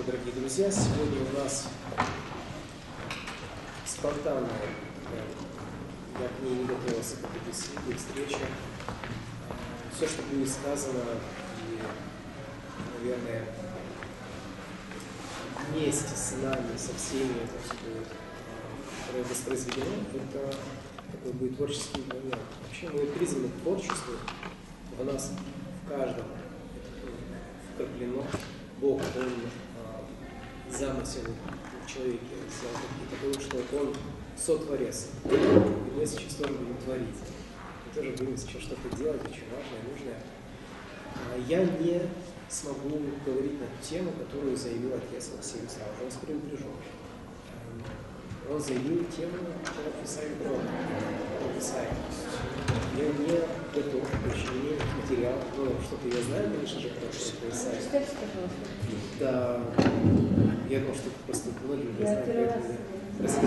дорогие друзья, сегодня у нас спонтанная, я к ней не готовился к этой беседе, к встрече. Все, что будет сказано, и, наверное, вместе с нами, со всеми, это все будет воспроизведено, это такой будет творческий момент. Вообще мы призваны к творчеству, в нас, в каждом вкраплено. Бог, Он замысел в человеке сделал такой, что Он сотворец. И мы сейчас тоже будем творить. Мы тоже будем сейчас что-то делать очень важное, нужное. Я не смогу говорить на ту тему, которую заявил отец Максим сразу. Он с предупрежден. Он заявил тему о Исаии Пророка. Я не готов к причинению материала, но что-то я знаю, конечно же, про Исаию. Скажите, пожалуйста. Да, я думал, что просто многие не знают, поэтому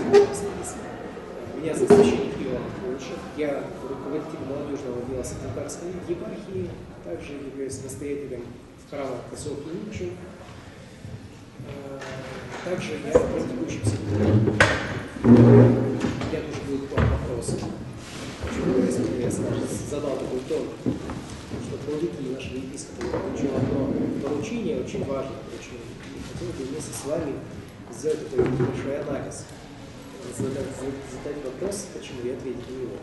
меня зовут священник Иван Кулышев. Я руководитель молодежного велосипедистской епархии, также являюсь настоятелем в храма в поселке Ничу. Также я практикующий психолог. Я тоже буду к вам вопросы. Очень я задал такой тон, что проводители нашего епископа получил одно поручение, очень важное поручение. И хотел бы вместе с вами сделать такой небольшой анализ, задать вопрос, почему я ответить на него.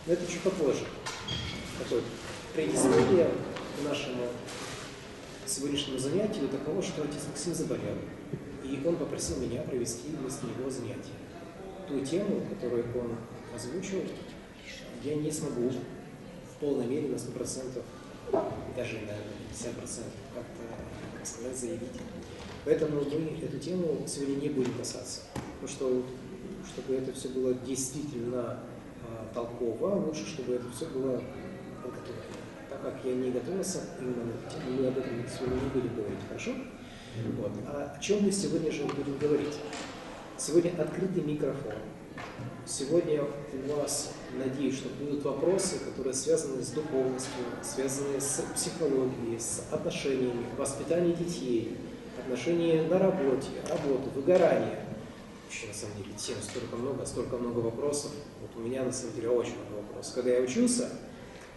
Но это чуть попозже. Такое предисловие к нашему сегодняшнему занятию таково, что отец Максим заболел. И он попросил меня провести вместо него занятие. Ту тему, которую он озвучил, я не смогу в полной мере на 100%, даже на 50% как-то сказать, заявить. Поэтому мы эту тему сегодня не будем касаться. Потому что, чтобы это все было действительно толково, лучше, чтобы это все было подготовлено. Так как я не готовился именно на эту тему, мы об этом сегодня не будем говорить. Хорошо? Вот. А о чем мы сегодня же будем говорить? Сегодня открытый микрофон. Сегодня у вас, надеюсь, что будут вопросы, которые связаны с духовностью, связаны с психологией, с отношениями, воспитанием детей, отношения на работе, работу, выгорание. Вообще, на самом деле, тем столько много вопросов. Вот у меня, на самом деле, очень много вопросов. Когда я учился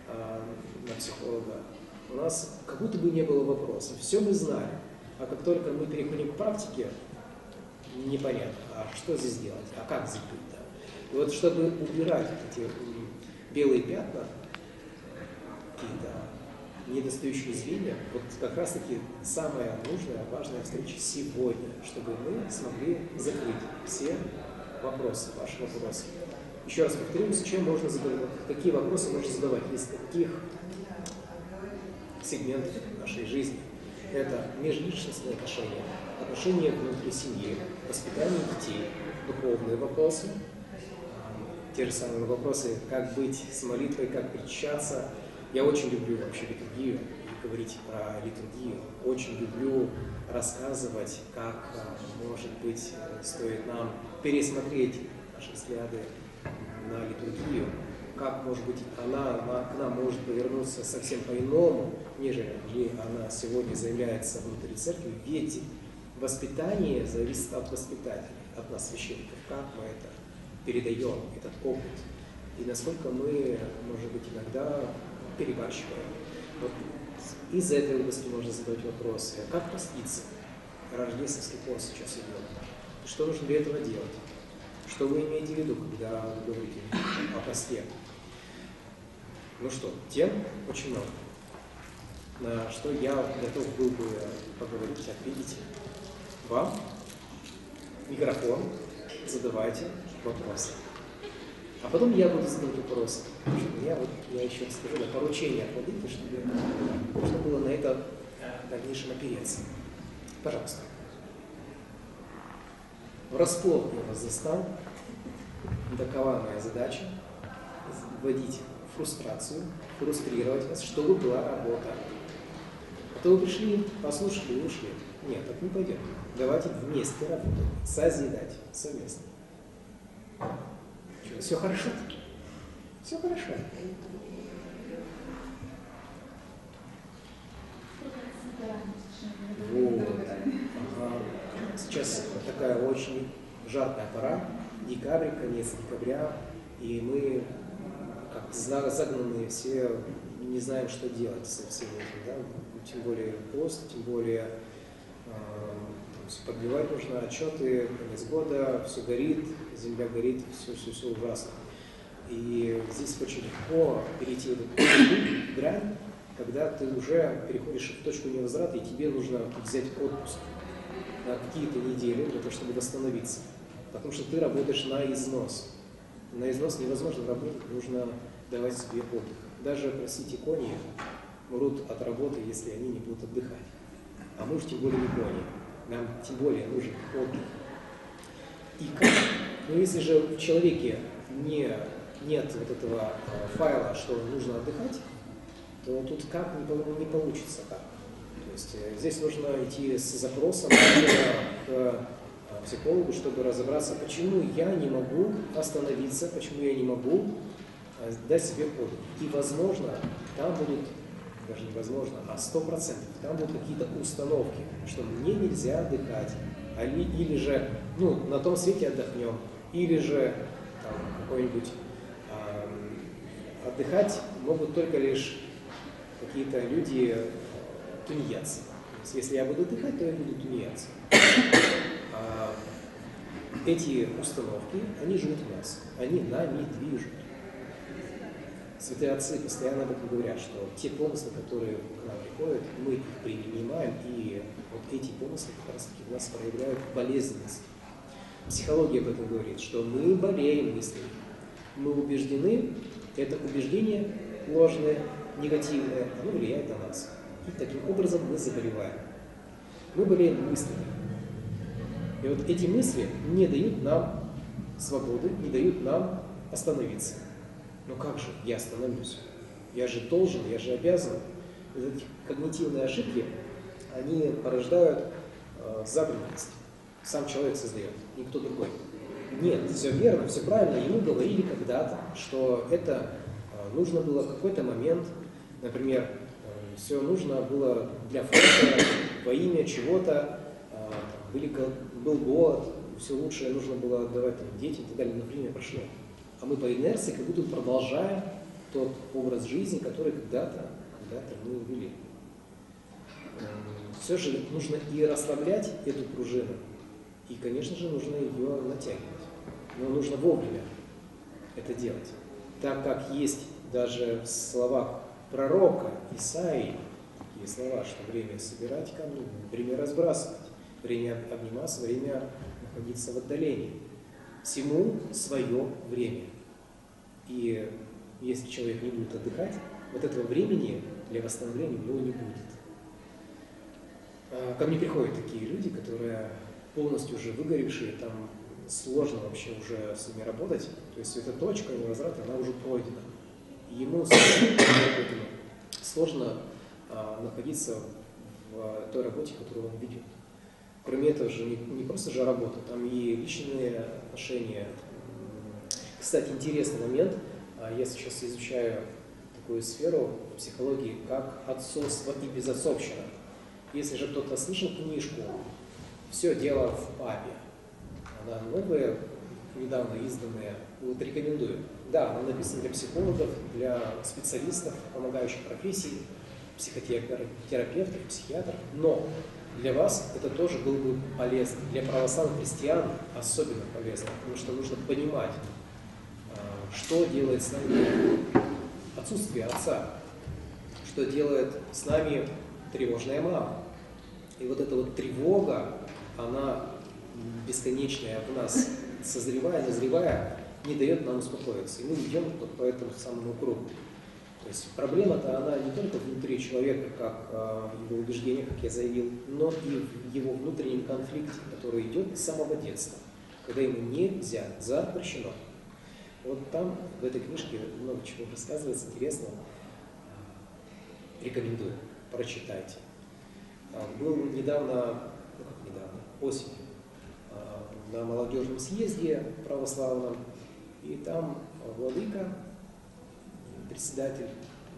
на психолога, у нас как будто бы не было вопросов. Все мы знали. А как только мы переходим к практике, непонятно, а что здесь делать, а как здесь быть. Да? И вот чтобы убирать эти белые пятна, какие-то недостающие звенья, вот как раз-таки самая нужная, важная встреча сегодня, чтобы мы смогли закрыть все вопросы, ваши вопросы. Еще раз повторю, с чем можно задавать, какие вопросы можно задавать из каких сегментов нашей жизни. Это межличностные отношения, отношения внутри семьи, воспитание детей, духовные вопросы, те же самые вопросы, как быть с молитвой, как причащаться. Я очень люблю вообще литургию, говорить про литургию. Очень люблю рассказывать, как, может быть, стоит нам пересмотреть наши взгляды на литургию, как, может быть, она к нам может повернуться совсем по-иному, нежели она сегодня заявляется внутри церкви. Ведь воспитание зависит от воспитателя, от нас, священников, как мы это передаем, этот опыт, и насколько мы, может быть, иногда перебарщиваем. Вот из этой области можно задать вопросы. Как поститься? Рождественский пост сейчас идет. Что нужно для этого делать? Что вы имеете в виду, когда вы говорите о посте? Ну что, тем очень много, на что я готов был бы поговорить, ответить вам. Микрофон, задавайте вопросы. А потом я буду задавать вопросы. Я еще раз скажу, поручение от владыки, чтобы можно было на это в дальнейшем опереться. Пожалуйста. Врасплох я вас застал. Такова моя задача. Вводить фрустрацию, фрустрировать вас, чтобы была работа. А то вы пришли, послушали и ушли. Нет, так не пойдет. Давайте вместе работать, созидать совместно. Что, все хорошо? Все хорошо. Вот. Ага. Сейчас такая очень жаркая пора, декабрь, конец декабря, и мы как загнанные все не знаем, что делать со всем этим, да? Тем более пост, тем более все подбивать нужно, отчеты, конец года, все горит, земля горит, все ужасно. И здесь очень легко перейти в эту грань, когда ты уже переходишь в точку невозврата, и тебе нужно взять отпуск на какие-то недели для того, чтобы восстановиться. Потому что ты работаешь на износ. На износ невозможно работать, нужно давать себе отдых. Даже, простите, кони мрут от работы, если они не будут отдыхать. А мы уж тем более не кони. Нам тем более нужен отдых. И как? Ну, если же в человеке нет вот этого файла, что нужно отдыхать, то тут как не получится так. То есть здесь нужно идти с запросом к психологу, чтобы разобраться, почему я не могу остановиться, почему я не могу дать себе отдых. И, возможно, там будут, даже невозможно, а 100%, там будут какие-то установки, что мне нельзя отдыхать, или же, на том свете отдохнем, или же там, какой-нибудь отдыхать могут только лишь какие-то люди тунеядцы. То есть, если я буду отдыхать, то я буду тунеядцем. Эти установки, они живут в нас, они нами движут. Святые отцы постоянно об этом говорят, что те помыслы, которые к нам приходят, мы их принимаем, и вот эти помыслы как раз таки в нас проявляют болезненность. Психология об этом говорит, что мы болеем мыслями. Мы убеждены, это убеждение ложное, негативное, оно влияет на нас. И таким образом мы заболеваем. Мы болеем мыслями. И вот эти мысли не дают нам свободы, не дают нам остановиться. Но как же я остановлюсь? Я же должен, я же обязан. Эти когнитивные ошибки, они порождают загнанность. Сам человек создает, никто другой. Нет, все верно, все правильно. Ему говорили когда-то, что это нужно было в какой-то момент, например, все нужно было для фронта, во имя чего-то, был голод, все лучшее нужно было отдавать детям и так далее, но время прошло. А мы по инерции как будто продолжаем тот образ жизни, который когда-то мы вели. Все же нужно и расслаблять эту пружину, и, конечно же, нужно ее натягивать. Но нужно вовремя это делать. Так как есть даже в словах пророка Исаии такие слова, что время собирать камни, время разбрасывать, время обниматься, время находиться в отдалении. Всему свое время. И если человек не будет отдыхать, вот этого времени для восстановления у него не будет. Ко мне приходят такие люди, которые полностью уже выгоревшие, там сложно вообще уже с ними работать. То есть эта точка невозврата, она уже пройдена. Ему сложно находиться в той работе, которую он ведет. Кроме этого же не просто же работа, там и личные отношения. Кстати, интересный момент. Я сейчас изучаю такую сферу психологии, как отцовство и безотцовщина. Если же кто-то слышал книжку «Все дело в папе», она новая, недавно изданная, вот рекомендую. Да, она написана для психологов, для специалистов, помогающих профессий, психотерапевтов, психиатров, но для вас это тоже было бы полезно. Для православных христиан особенно полезно, потому что нужно понимать, что делает с нами отсутствие отца, что делает с нами тревожная мама. И вот эта вот тревога, она бесконечная в нас, созревая, назревая, не дает нам успокоиться. И мы идем по этому самому кругу. То есть проблема-то она не только внутри человека, как его убеждение, как я заявил, но и в его внутреннем конфликте, который идет с самого детства, когда ему нельзя, запрещено. Вот там, в этой книжке, много чего рассказывается интересного. Рекомендую, прочитайте. Был недавно, осенью, на молодежном съезде православном, и там владыка, председатель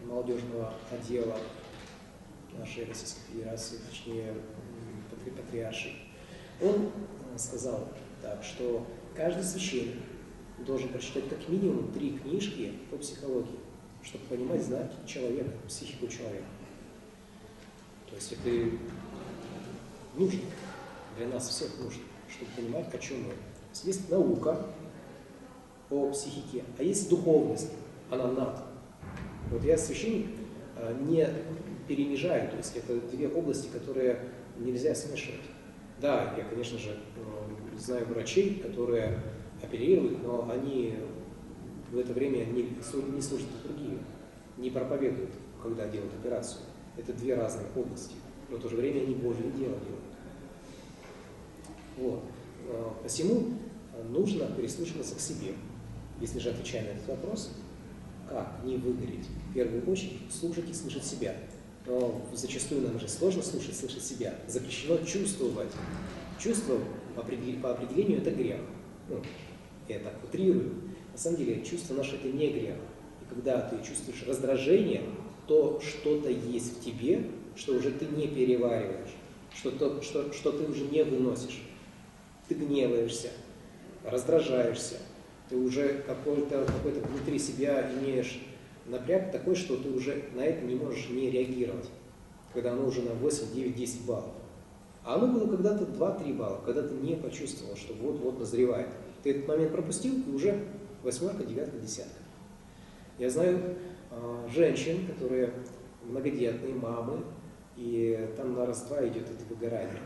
молодежного отдела нашей Российской Федерации, точнее, патриарший, Он сказал так, что каждый священник должен прочитать как минимум 3 книжки по психологии, чтобы понимать, знать человека, психику человека. То есть это нужно, для нас всех нужно, чтобы понимать, о чем мы. Есть наука о психике, а есть духовность, она над. Вот я священник не перемежаю, то есть это 2 области, которые нельзя смешивать. Да, я, конечно же, знаю врачей, которые оперируют, но они в это время не служат другие, не проповедуют, когда делают операцию. Это 2 разные области, но в то же время они Божье дело делают. Вот. Посему нужно прислушиваться к себе. Если же отвечая на этот вопрос, как не выгореть? В первую очередь слушать и слышать себя. Но зачастую нам же сложно слушать себя. Запрещено чувствовать. Чувство по определению это грех. Ну, я так утрирую. На самом деле чувство наше это не грех. И когда ты чувствуешь раздражение, то что-то есть в тебе, что уже ты не перевариваешь, что ты уже не выносишь. Ты гневаешься, раздражаешься, ты уже какой-то внутри себя имеешь напряг такой, что ты уже на это не можешь не реагировать, когда оно уже на 8, 9, 10 баллов. А оно было когда-то 2-3 балла, когда ты не почувствовал, что вот-вот назревает. Ты этот момент пропустил, и уже 8, 9, 10. Я знаю женщин, которые многодетные мамы, и там на раз-два идет это выгорание.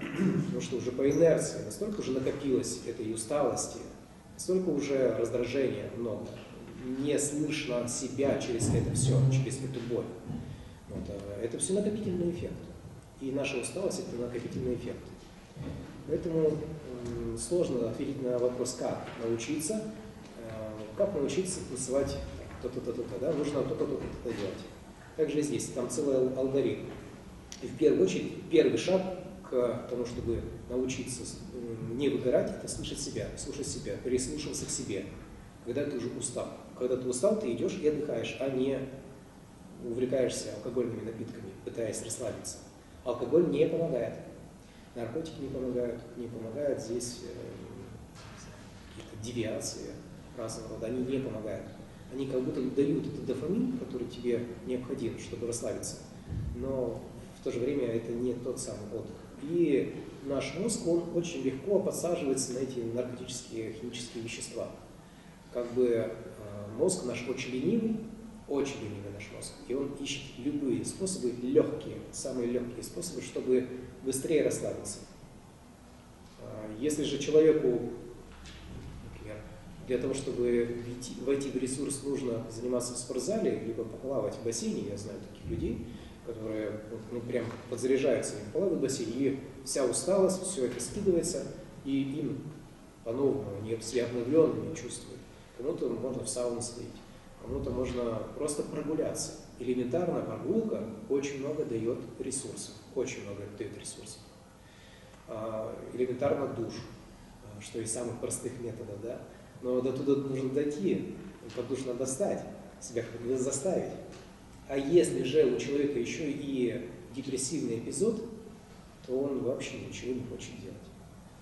Потому что уже по инерции настолько уже накопилось этой усталости, настолько уже раздражения много. Не слышно себя через это все, через эту боль. Вот, это все накопительный эффект. И наша усталость – это накопительный эффект. Поэтому сложно ответить на вопрос, как научиться танцевать то-то, да? Нужно то-то делать. Также здесь, там целый алгоритм. И в первую очередь, первый шаг к тому, чтобы научиться не выгорать, это слушать себя, прислушиваться к себе, когда ты уже устал. Когда ты устал, ты идешь и отдыхаешь, а не увлекаешься алкогольными напитками, пытаясь расслабиться. Алкоголь не помогает, наркотики не помогают здесь какие-то девиации разного рода, они не помогают. Они как будто дают этот дофамин, который тебе необходим, чтобы расслабиться, но в то же время это не тот самый отдых. И наш мозг, он очень легко подсаживается на эти наркотические, химические вещества. Как бы мозг наш очень ленивый наш мозг, и он ищет любые способы, самые легкие способы, чтобы быстрее расслабиться. Если же человеку, например, для того, чтобы войти в ресурс, нужно заниматься в спортзале, либо поплавать в бассейне, я знаю таких людей, которые прям подзаряжаются, они плавают в бассейне, и вся усталость, все это скидывается, и им по-новому, они себя обновленными чувствуют. Кому-то можно в сауну сходить, кому-то можно просто прогуляться. Элементарно прогулка очень много дает ресурсов, Элементарно душ, что из самых простых методов, да. Но до туда нужно дойти, под душ надо достать, себя как-то заставить. А если же у человека еще и депрессивный эпизод, то он вообще ничего не хочет делать.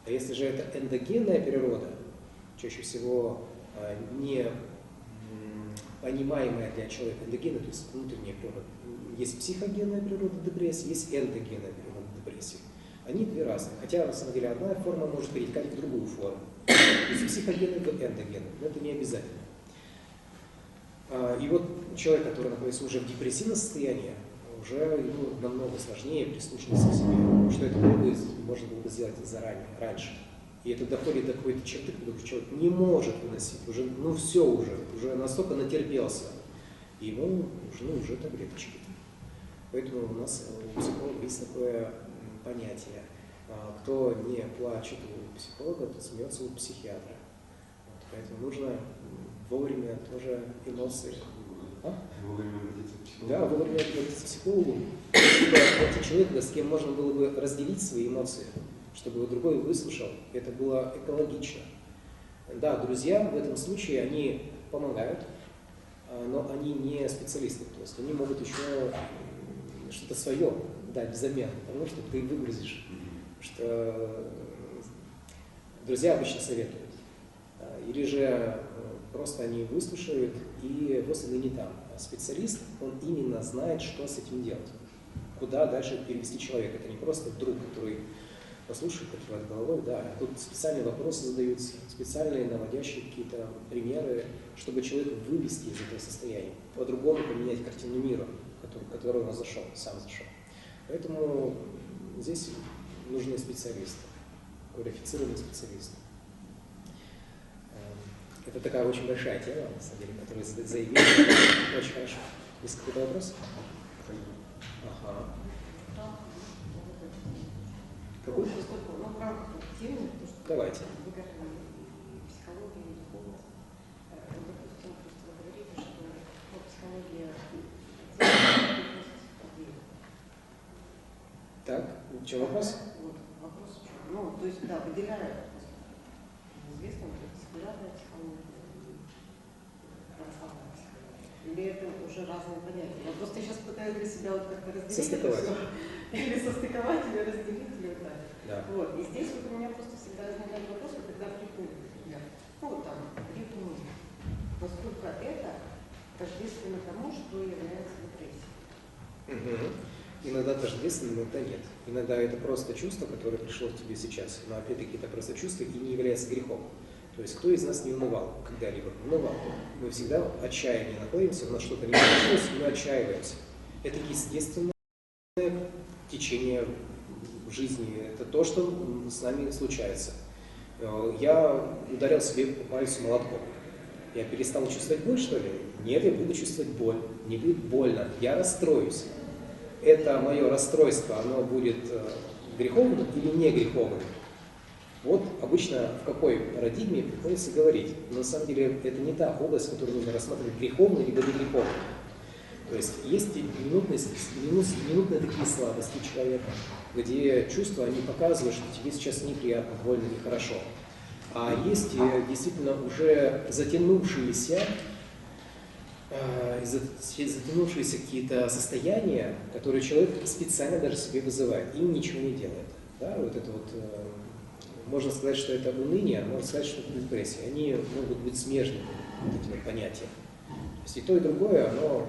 А если же это эндогенная природа, чаще всего не понимаемая для человека эндогенная, то есть внутренняя природа. Есть психогенная природа депрессии, есть эндогенная природа депрессии. Они 2 разные. Хотя, на самом деле, одна форма может перетекать в другую форму. То есть психогенная в эндогенную, но это не обязательно. И вот человек, который находится уже в депрессивном состоянии, уже ему намного сложнее прислушиваться к себе, потому что это можно было бы сделать заранее, раньше. И это доходит до какой-то черты, когда человек не может выносить, уже уже настолько натерпелся, и ему нужны уже таблеточки. Поэтому у нас у психолога есть такое понятие: кто не плачет у психолога, тот смеется у психиатра. Вот, поэтому нужно вовремя тоже эмоции. Вовремя обратиться к психологу. Да, вовремя обратиться к психологу, либо найти человека, с кем можно было бы разделить свои эмоции, чтобы его другой выслушал. Это было экологично. Да, друзья в этом случае, они помогают, но они не специалисты. То есть они могут еще что-то свое дать взамен, потому что ты выгрузишь. Что Друзья обычно советуют. Или же просто они выслушают и просто не там. А специалист, он именно знает, что с этим делать. Куда дальше перевести человека. Это не просто друг, который послушает, покивает головой, да. Тут специальные вопросы задаются, специальные наводящие какие-то примеры, чтобы человека вывести из этого состояния. По-другому поменять картину мира, в который он зашел, сам зашел. Поэтому здесь нужны специалисты, квалифицированные специалисты. Это такая очень большая тема, на самом деле, которую заявили очень хорошо. Есть какой-то вопрос? Ага. Какой? Ну, в рамках темы, потому что Давайте. вы говорили психология и духовность. Допустим, просто вы говорите, что психология Так, в чем вопрос? Вот, вопрос в чем? Ну, то есть, да, выделяют известно, секулярная психология, православная психология. Или это уже разные понятия? Я просто сейчас пытаюсь для себя вот как-то разделить. Состыковать. Или состыковать, или разделить, или вот так. Да. Вот. И здесь вот у меня просто всегда возникает вопрос, когда приходит, например, ну вот там, ревнует, насколько это тождественно тому, что является депрессией. Угу. Иногда тождественно, иногда нет. Иногда это просто чувство, которое пришло к тебе сейчас. Но опять-таки это просто чувство и не является грехом. То есть кто из нас не унывал когда-либо? Унывал. Мы всегда в отчаянии находимся, у нас что-то не получилось, и мы отчаиваемся. Это естественное течение в жизни. Это то, что с нами случается. Я ударил себе по пальцу молотком. Я перестал чувствовать боль, что ли? Нет, я буду чувствовать боль. Не будет больно. Я расстроюсь. Это мое расстройство, оно будет греховным или не греховным? Вот обычно в какой парадигме приходится говорить. Но на самом деле это не та область, которую нужно рассматривать, греховной либо не греховной. То есть есть минутные такие слабости человека, где чувства, они показывают, что тебе сейчас неприятно, больно, нехорошо. А есть действительно уже затянувшиеся какие-то состояния, которые человек специально даже себе вызывает, им ничего не делает. Да, вот это вот, можно сказать, что это уныние, можно сказать, что это депрессия. Они могут быть смежными, вот эти вот понятия. То есть и то, и другое, оно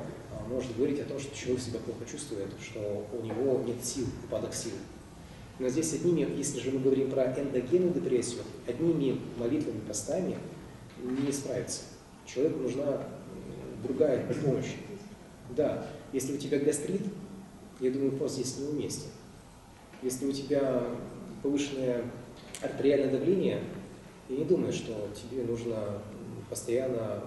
может говорить о том, что человек себя плохо чувствует, что у него нет сил, упадок сил. Но здесь одними, если же мы говорим про эндогенную депрессию, одними молитвами, постами не справиться. Человеку нужна другая помощь. Да, если у тебя гастрит, я думаю, пост здесь неуместен. Если у тебя повышенное артериальное давление, я не думаю, что тебе нужно постоянно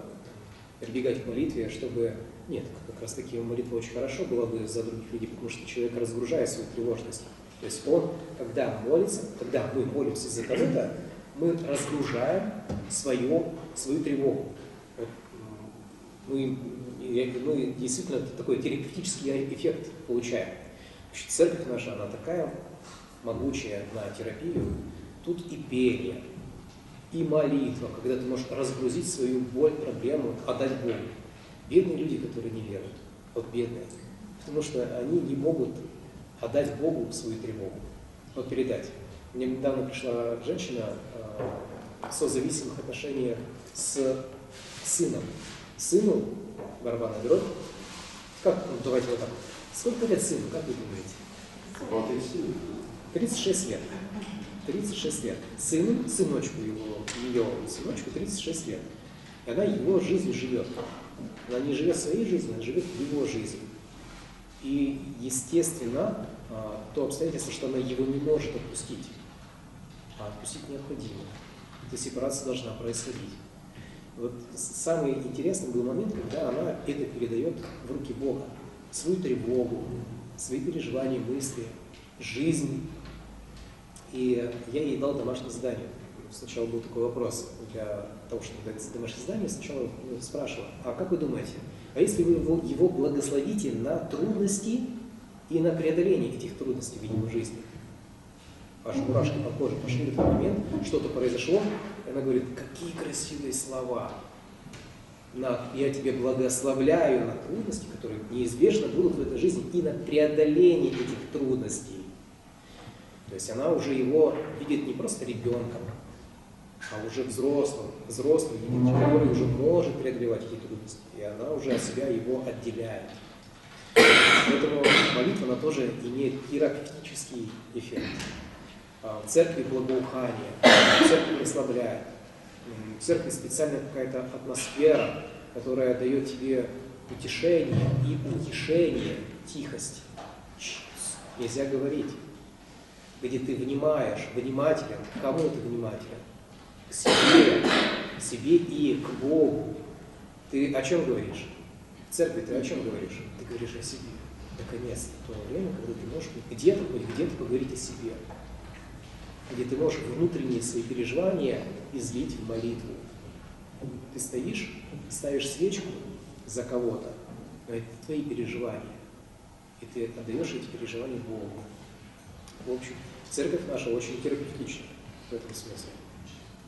прибегать к молитве, чтобы... Нет, как раз таки молитва очень хорошо была бы за других людей, потому что человек разгружает свою тревожность. То есть он, когда молится, когда мы молимся за кого-то, мы разгружаем свою тревогу. Вот мы действительно такой терапевтический эффект получаем. Церковь наша, она такая могучая на терапию. Тут и пение, и молитва, когда ты можешь разгрузить свою боль, проблему, отдать Богу. Бедные люди, которые не веруют, вот бедные, потому что они не могут отдать Богу свою тревогу, вот передать. Мне недавно пришла женщина в созависимых отношениях с сыном. Сыну барабанная дробь. Как, ну, давайте вот так. Сколько лет сыну, как вы думаете? 36 лет. 36 лет. Сыну, сыночку ее сыночку 36 лет. И она его жизнью живет. Она не живет своей жизнью, она живет его жизнью. И, естественно, то обстоятельство, что она его не может отпустить. А отпустить необходимо. Эта сепарация должна происходить. Вот самый интересный был момент, когда она это передает в руки Бога. Свою тревогу, свои переживания, мысли, жизнь. И я ей дал домашнее задание. Сначала был такой вопрос для того, чтобы дать домашнее задание. Сначала спрашивала, а как вы думаете, а если вы его благословите на трудности и на преодоление этих трудностей в его жизни? Аж мурашки по коже пошли в этот момент, что-то произошло, и она говорит, какие красивые слова. Я тебя благословляю на трудности, которые неизбежно будут в этой жизни, и на преодоление этих трудностей. То есть она уже его видит не просто ребенком, а уже взрослый единичный, который уже может преодолевать эти трудности, и она уже от себя его отделяет. Поэтому молитва, она тоже имеет терапевтический эффект. В церкви благоухание, в церкви расслабляет, в церкви специальная какая-то атмосфера, которая дает тебе утешение и утешение, тихость. Нельзя говорить. Где ты внимаешь, внимателен. К кому ты внимателен? К себе и к Богу. Ты о чем говоришь? В церкви ты о чем говоришь? Ты говоришь о себе. Наконец-то то время, когда ты можешь где-то поговорить о себе. Где ты можешь внутренние свои переживания излить в молитву. Ты стоишь, ставишь свечку за кого-то, но это твои переживания. И ты отдаешь эти переживания Богу. В общем, церковь наша очень терапевтична в этом смысле.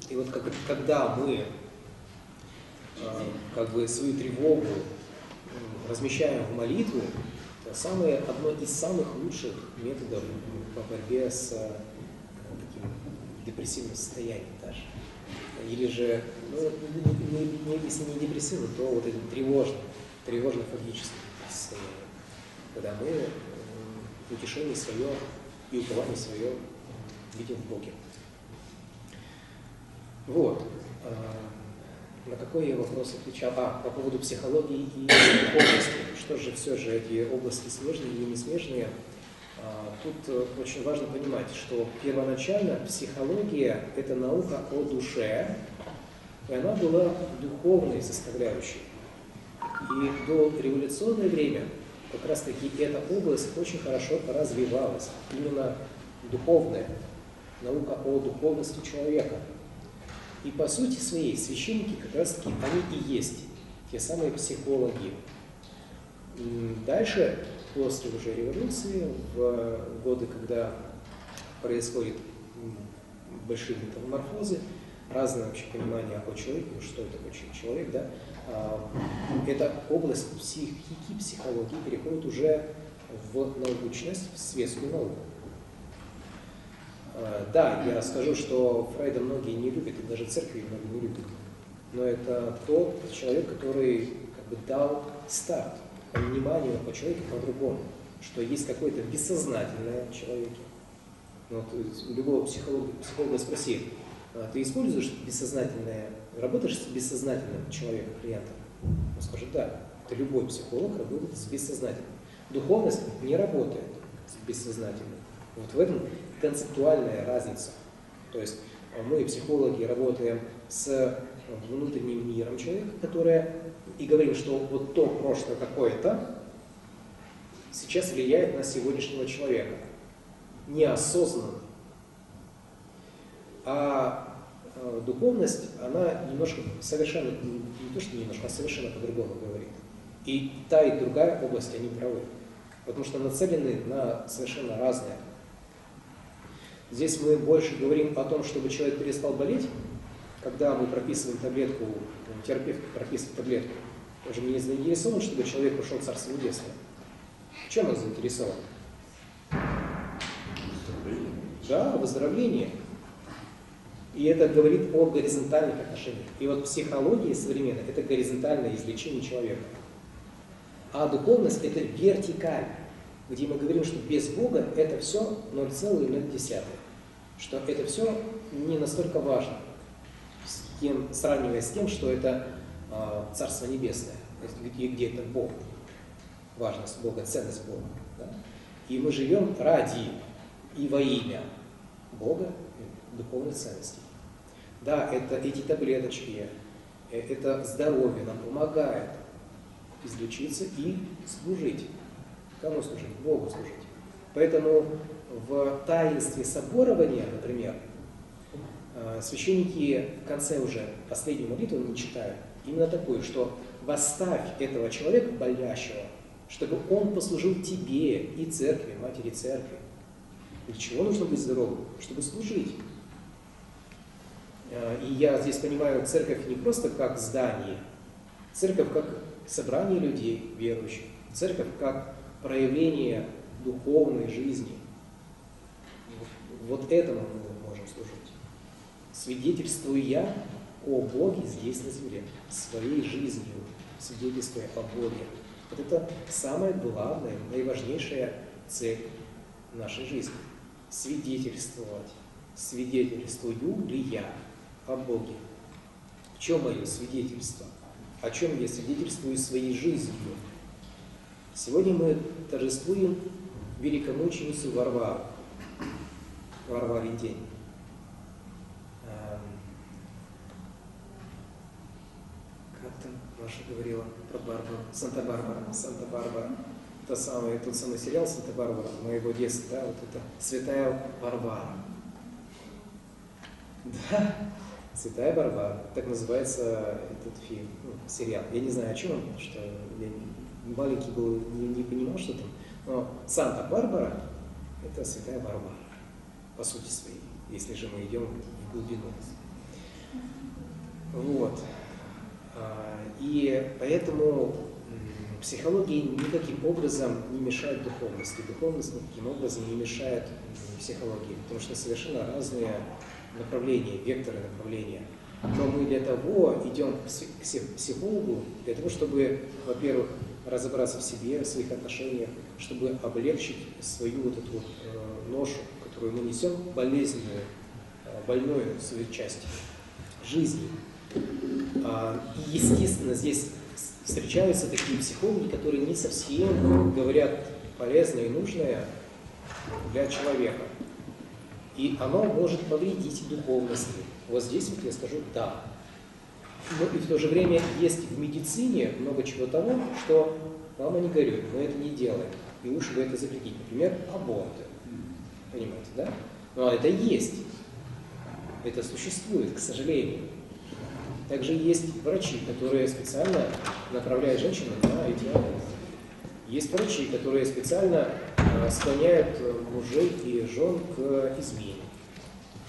И вот когда мы свою тревогу размещаем в молитву, это одно из самых лучших методов по борьбе с таким депрессивным состоянием даже. Или же, если не депрессивным, то вот это тревожно фагическое состояние. Когда мы утешение свое и упование свое видим в Боге. Вот. На какой я вопрос отвечал? По поводу психологии и духовности. Что же все же эти области смежные или не смежные? Тут очень важно понимать, что первоначально психология – это наука о душе, и она была духовной составляющей. И до революционное время как раз-таки эта область очень хорошо развивалась. Именно духовная, наука о духовности человека. И по сути своей священники как раз-таки они и есть те самые психологи. Дальше, после уже революции, в годы, когда происходят большие метаморфозы, разное вообще понимание о человеке, что это такое человек, да, эта область психики, психологии переходит уже в научность, в светскую науку. Да, я скажу, что Фрейда многие не любят, и даже церкви многие не любят. Но это тот человек, который дал старт пониманию о человеке по-другому, что есть какое-то бессознательное в человеке. Вот любого психолога спроси, ты используешь бессознательное, работаешь с бессознательным человеком, клиентом? Он скажет, да, это любой психолог работает с бессознательным. Духовность не работает с бессознательным. Вот в этом концептуальная разница. То есть мы, психологи, работаем с внутренним миром человека, и говорим, что вот то прошлое какое-то сейчас влияет на сегодняшнего человека. Неосознанно. А духовность, она немножко совершенно, не то что немножко, а совершенно по-другому говорит. И та, и другая область, они правы. Потому что нацелены на совершенно разное. Здесь мы больше говорим о том, чтобы человек перестал болеть, когда мы прописываем таблетку, терапевт прописывает таблетку. Он же не заинтересован, чтобы человек ушел в Царство Небесное. В чем он заинтересован? Да, выздоровление. И это говорит о горизонтальных отношениях. И вот психология современная – это горизонтальное излечение человека. А духовность – это вертикаль, где мы говорим, что без Бога это все 0,0. Что это все не настолько важно, сравнивая с тем, что это Царство Небесное, где это Бог, важность Бога, ценность Бога. Да? И мы живем ради и во имя Бога, духовной ценности. Да, это эти таблеточки, это здоровье нам помогает излечиться и служить. Кому служить? Богу служить. Поэтому в таинстве соборования, например, священники в конце уже последней молитвы не читают именно такую, что восставь этого человека болящего, чтобы он послужил тебе и церкви, матери церкви. Для чего нужно быть здоровым? Чтобы служить. И я здесь понимаю церковь не просто как здание, церковь как собрание людей верующих, церковь как проявление духовной жизни. Вот этому мы можем служить. свидетельствую я о Боге здесь на земле, своей жизнью, свидетельствуя о Боге. Вот это самая главная, наиважнейшая цель нашей жизни. Свидетельствовать. Свидетельствую ли я о Боге? В чем мое свидетельство? О чем я свидетельствую своей жизнью? Сегодня мы торжествуем великомученицу Варвару. Варварин день. Как там Маша говорила про Барбару? Санта-Барбара. Санта-Барбара. Тот самый сериал «Санта-Барбара» моего детства, да, вот это «Святая Варвара». Да, «Святая Варвара», так называется этот фильм, сериал. Я не знаю, о чем он, потому что я маленький был, не понимал, что там. Но Санта-Барбара – это «Святая Варвара», по сути своей, если же мы идем в глубину. Вот. И поэтому психология никаким образом не мешает духовности. Духовность никаким образом не мешает психологии, потому что совершенно разные направления, векторы направления. Но мы для того идем к психологу, для того, чтобы, во-первых, разобраться в себе, в своих отношениях, чтобы облегчить свою вот эту вот ношу, которую мы несем, болезненную, больную свою часть жизни. И, естественно, здесь встречаются такие психологи, которые не совсем говорят полезное и нужное для человека. И оно может повредить духовности. Вот здесь вот я скажу «да». Но и в то же время есть в медицине много чего того, что мама не горюй, мы это не делаем. И лучше бы это запретить. Например, аборты. Понимаете, да? Но это есть. Это существует, к сожалению. Также есть врачи, которые специально направляют женщин на эти аборты. Есть врачи, которые специально склоняют мужей и жен к измене.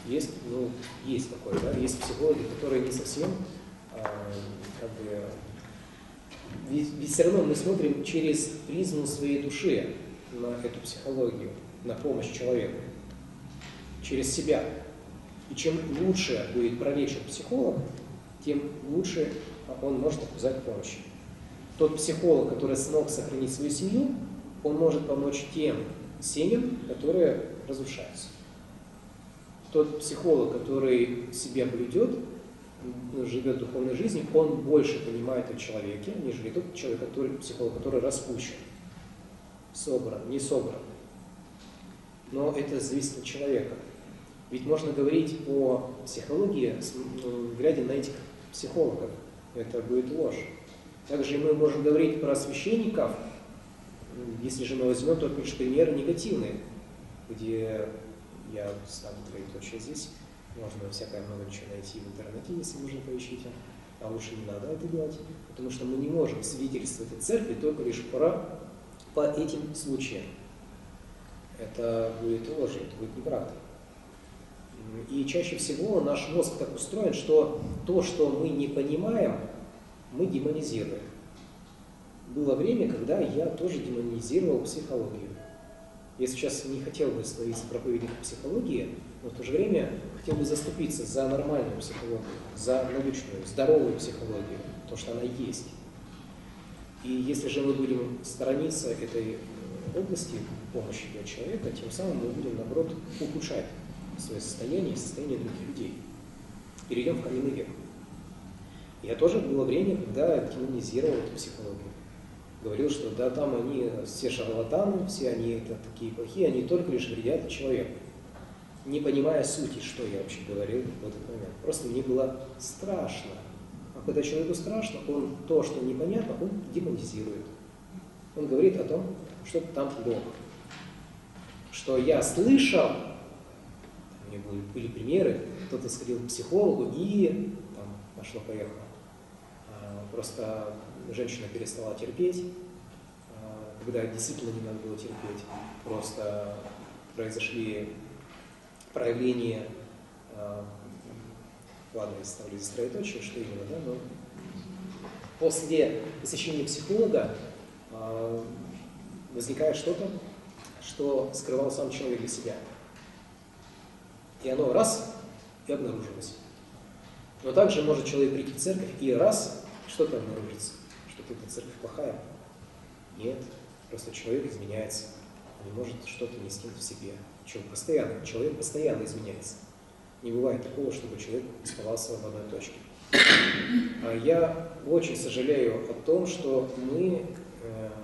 Есть, есть такое, да? Есть психологи, которые не совсем, ведь все равно мы смотрим через призму своей души на эту психологию, на помощь человеку, через себя. И чем лучше будет пролечен психолог, тем лучше он может оказать помощь. Тот психолог, который смог сохранить свою семью, он может помочь тем семьям, которые разрушаются. Тот психолог, который себя блюдет, живет духовной жизнью, он больше понимает о человеке, нежели тот человек, психолог, который распущен, собран, не собран. Но это зависит от человека. Ведь можно говорить о психологии, глядя на этих психологов. Это будет ложь. Также мы можем говорить про священников, если же мы возьмем только лишь примеры негативные, где я ставлю троеточие здесь, можно всякое много чего найти в интернете, если нужно, поищите, а лучше не надо это делать, потому что мы не можем свидетельствовать о церкви только лишь по этим случаям. Это будет ложь, это будет неправда. И чаще всего наш мозг так устроен, что то, что мы не понимаем, мы демонизируем. Было время, когда я тоже демонизировал психологию. Я сейчас не хотел бы становиться проповедником психологии, но в то же время хотел бы заступиться за нормальную психологию, за научную, здоровую психологию, потому что она есть. И если же мы будем сторониться этой области помощи для человека, тем самым мы будем, наоборот, ухудшать свое состояние и состояние других людей. Перейдем в каменный век. Я тоже было время, когда демонизировал эту психологию. Говорил, что да, там они все шарлатаны, все они это такие плохие, они только лишь вредят человеку. Не понимая сути, что я вообще говорил в этот момент. Просто мне было страшно. А когда человеку страшно, он то, что непонятно, он демонизирует. Он говорит о том, что там плохо. Что я слышал, у меня были примеры, кто-то сходил к психологу и там пошло-поехало. Просто женщина перестала терпеть, когда действительно не надо было терпеть. Просто произошли проявления, ладно, я ставлю здесь троеточие, что именно, да, но после посещения психолога возникает что-то, что скрывал сам человек для себя. И оно раз и обнаружилось. Но также может человек прийти в церковь и раз что-то обнаружится, что эта церковь плохая. Нет, просто человек изменяется, не может что-то нести в себе. Человек постоянно изменяется. Не бывает такого, чтобы человек оставался в одной точке. Я очень сожалею о том, что мы,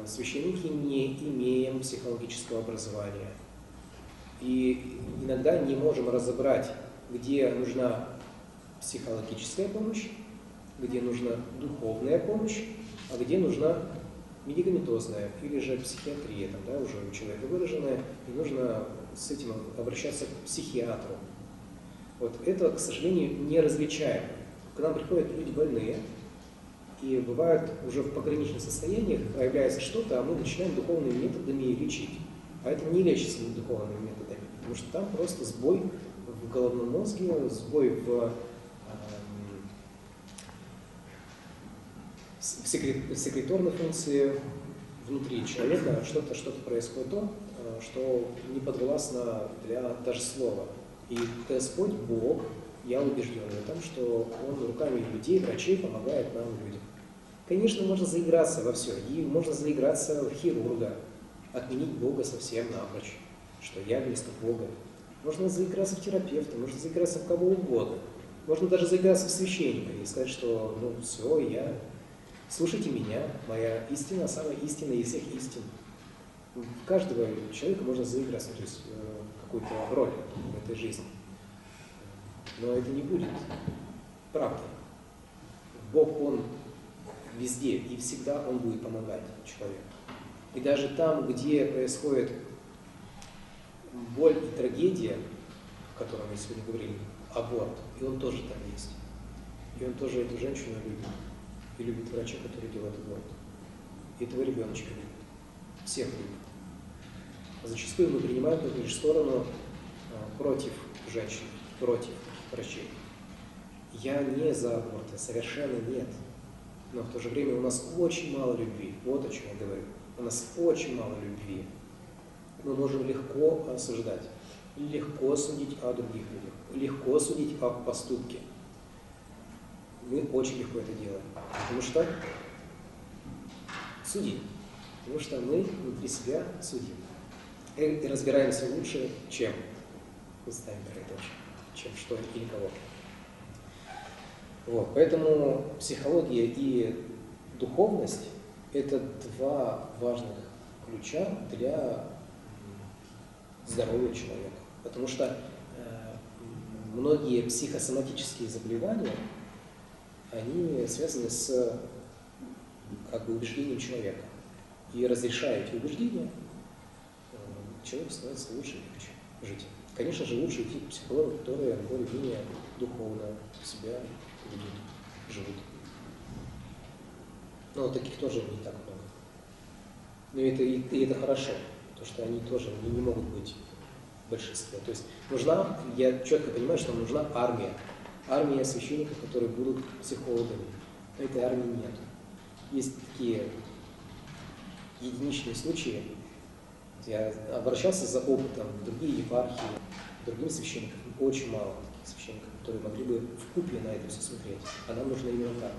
священники, не имеем психологического образования. И иногда не можем разобрать, где нужна психологическая помощь, где нужна духовная помощь, а где нужна медикаментозная или же психиатрия, там, да, уже у человека выраженная, и нужно с этим обращаться к психиатру. Вот это, к сожалению, не различаем. К нам приходят люди больные, и бывают уже в пограничных состояниях, проявляется что-то, а мы начинаем духовными методами лечить. А это не лечится духовными методами, потому что там просто сбой в головном мозге, сбой в секреторной функции внутри человека, что-то происходит то, что не подвластно для даже слова. И Господь, Бог, я убежден в том, что Он руками людей, врачей помогает нам, людям. Конечно, можно заиграться во все, и можно заиграться в хирурга, отменить Бога совсем напрочь, что я вместо Бога. Можно заиграться в терапевта, можно заиграться в кого угодно. Можно даже заиграться в священника и сказать, что ну все, слушайте меня, моя истина самая истинная из всех истин. В каждого человека можно заиграться, то есть какую-то роль в этой жизни. Но это не будет правдой. Бог, Он везде и всегда Он будет помогать человеку. И даже там, где происходит боль и трагедия, о которой мы сегодня говорили, аборт, и он тоже там есть. И он тоже эту женщину любит. И любит врача, который делает аборт. И этого ребеночка любит. Всех любит. А зачастую мы принимаем только лишь сторону против женщин, против врачей. Я не за аборты, совершенно нет. Но в то же время у нас очень мало любви. Вот о чем я говорю. У нас очень мало любви. Мы можем легко осуждать, легко судить о других людях, легко судить о поступке. Мы очень легко это делаем. Потому что судим. Потому что мы внутри себя судим. И разбираемся лучше, чем ставим чем что или кого. Вот. Поэтому психология и духовность – это два важных ключа для здоровья человека. Потому что многие психосоматические заболевания, они связаны с убеждением человека. И разрешая эти убеждения, человеку становится лучше и легче жить. Конечно же, лучше идти к психологу, которые более-менее духовно себя ведут, живут. Но таких тоже не так много. Но это хорошо, потому что они тоже не могут быть в большинстве. То есть я четко понимаю, что нужна армия. Армия священников, которые будут психологами. Но этой армии нет. Есть такие единичные случаи. Я обращался за опытом в другие епархии, другим священникам. Очень мало таких священников, которые могли бы вкупе на это все смотреть. А нам нужно именно так.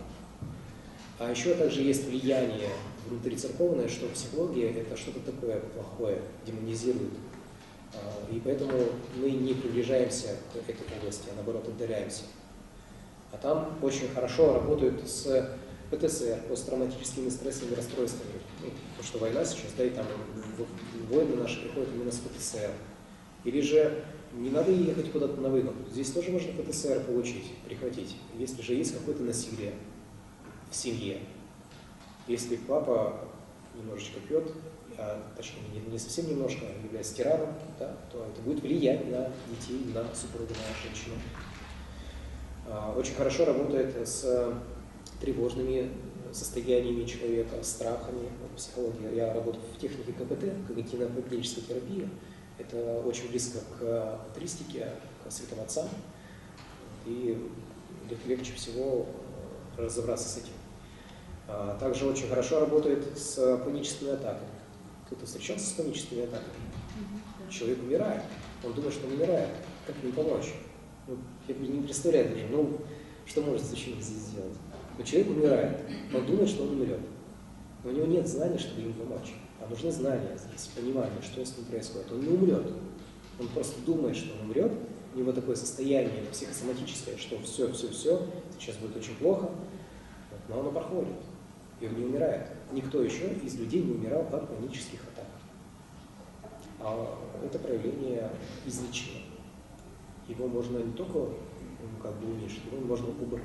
А еще также есть влияние внутрицерковное, что психология – это что-то такое плохое, демонизирует. И поэтому мы не приближаемся к этой области, а наоборот отдаляемся. А там очень хорошо работают с ПТСР, посттравматическими стрессовыми расстройствами. Потому что война сейчас, да, и там войны наши приходят именно с ПТСР. Или же не надо ехать куда-то на выгон. Здесь тоже можно ПТСР получить, прихватить. Если же есть какое-то насилие в семье. Если папа немножечко пьет, точнее не совсем немножко, а является тираном, да, то это будет влиять на детей, на супруга, на женщину. Очень хорошо работает с тревожными состояниями человека, страхами, психология. Я работаю в технике КПТ, когнитивно-поведенческой терапии. Это очень близко к патристике, к святым отцам. И легче всего разобраться с этим. Также очень хорошо работает с паническими атаками. Кто-то встречался с паническими атаками? Человек умирает. Он думает, что он умирает. Как ему помочь? Ну, я не представляю даже, ну, что может священник здесь сделать. Но человек умирает, он думает, что он умрет. Но у него нет знаний, чтобы ему помочь. А нужны знания здесь, понимание, что с ним происходит. Он не умрет. Он просто думает, что он умрет. У него такое состояние психосоматическое, что все, сейчас будет очень плохо. Но оно проходит. И он не умирает. Никто еще из людей не умирал от панических атак. А это проявление излечения. Его можно не только уменьшить, его можно убрать.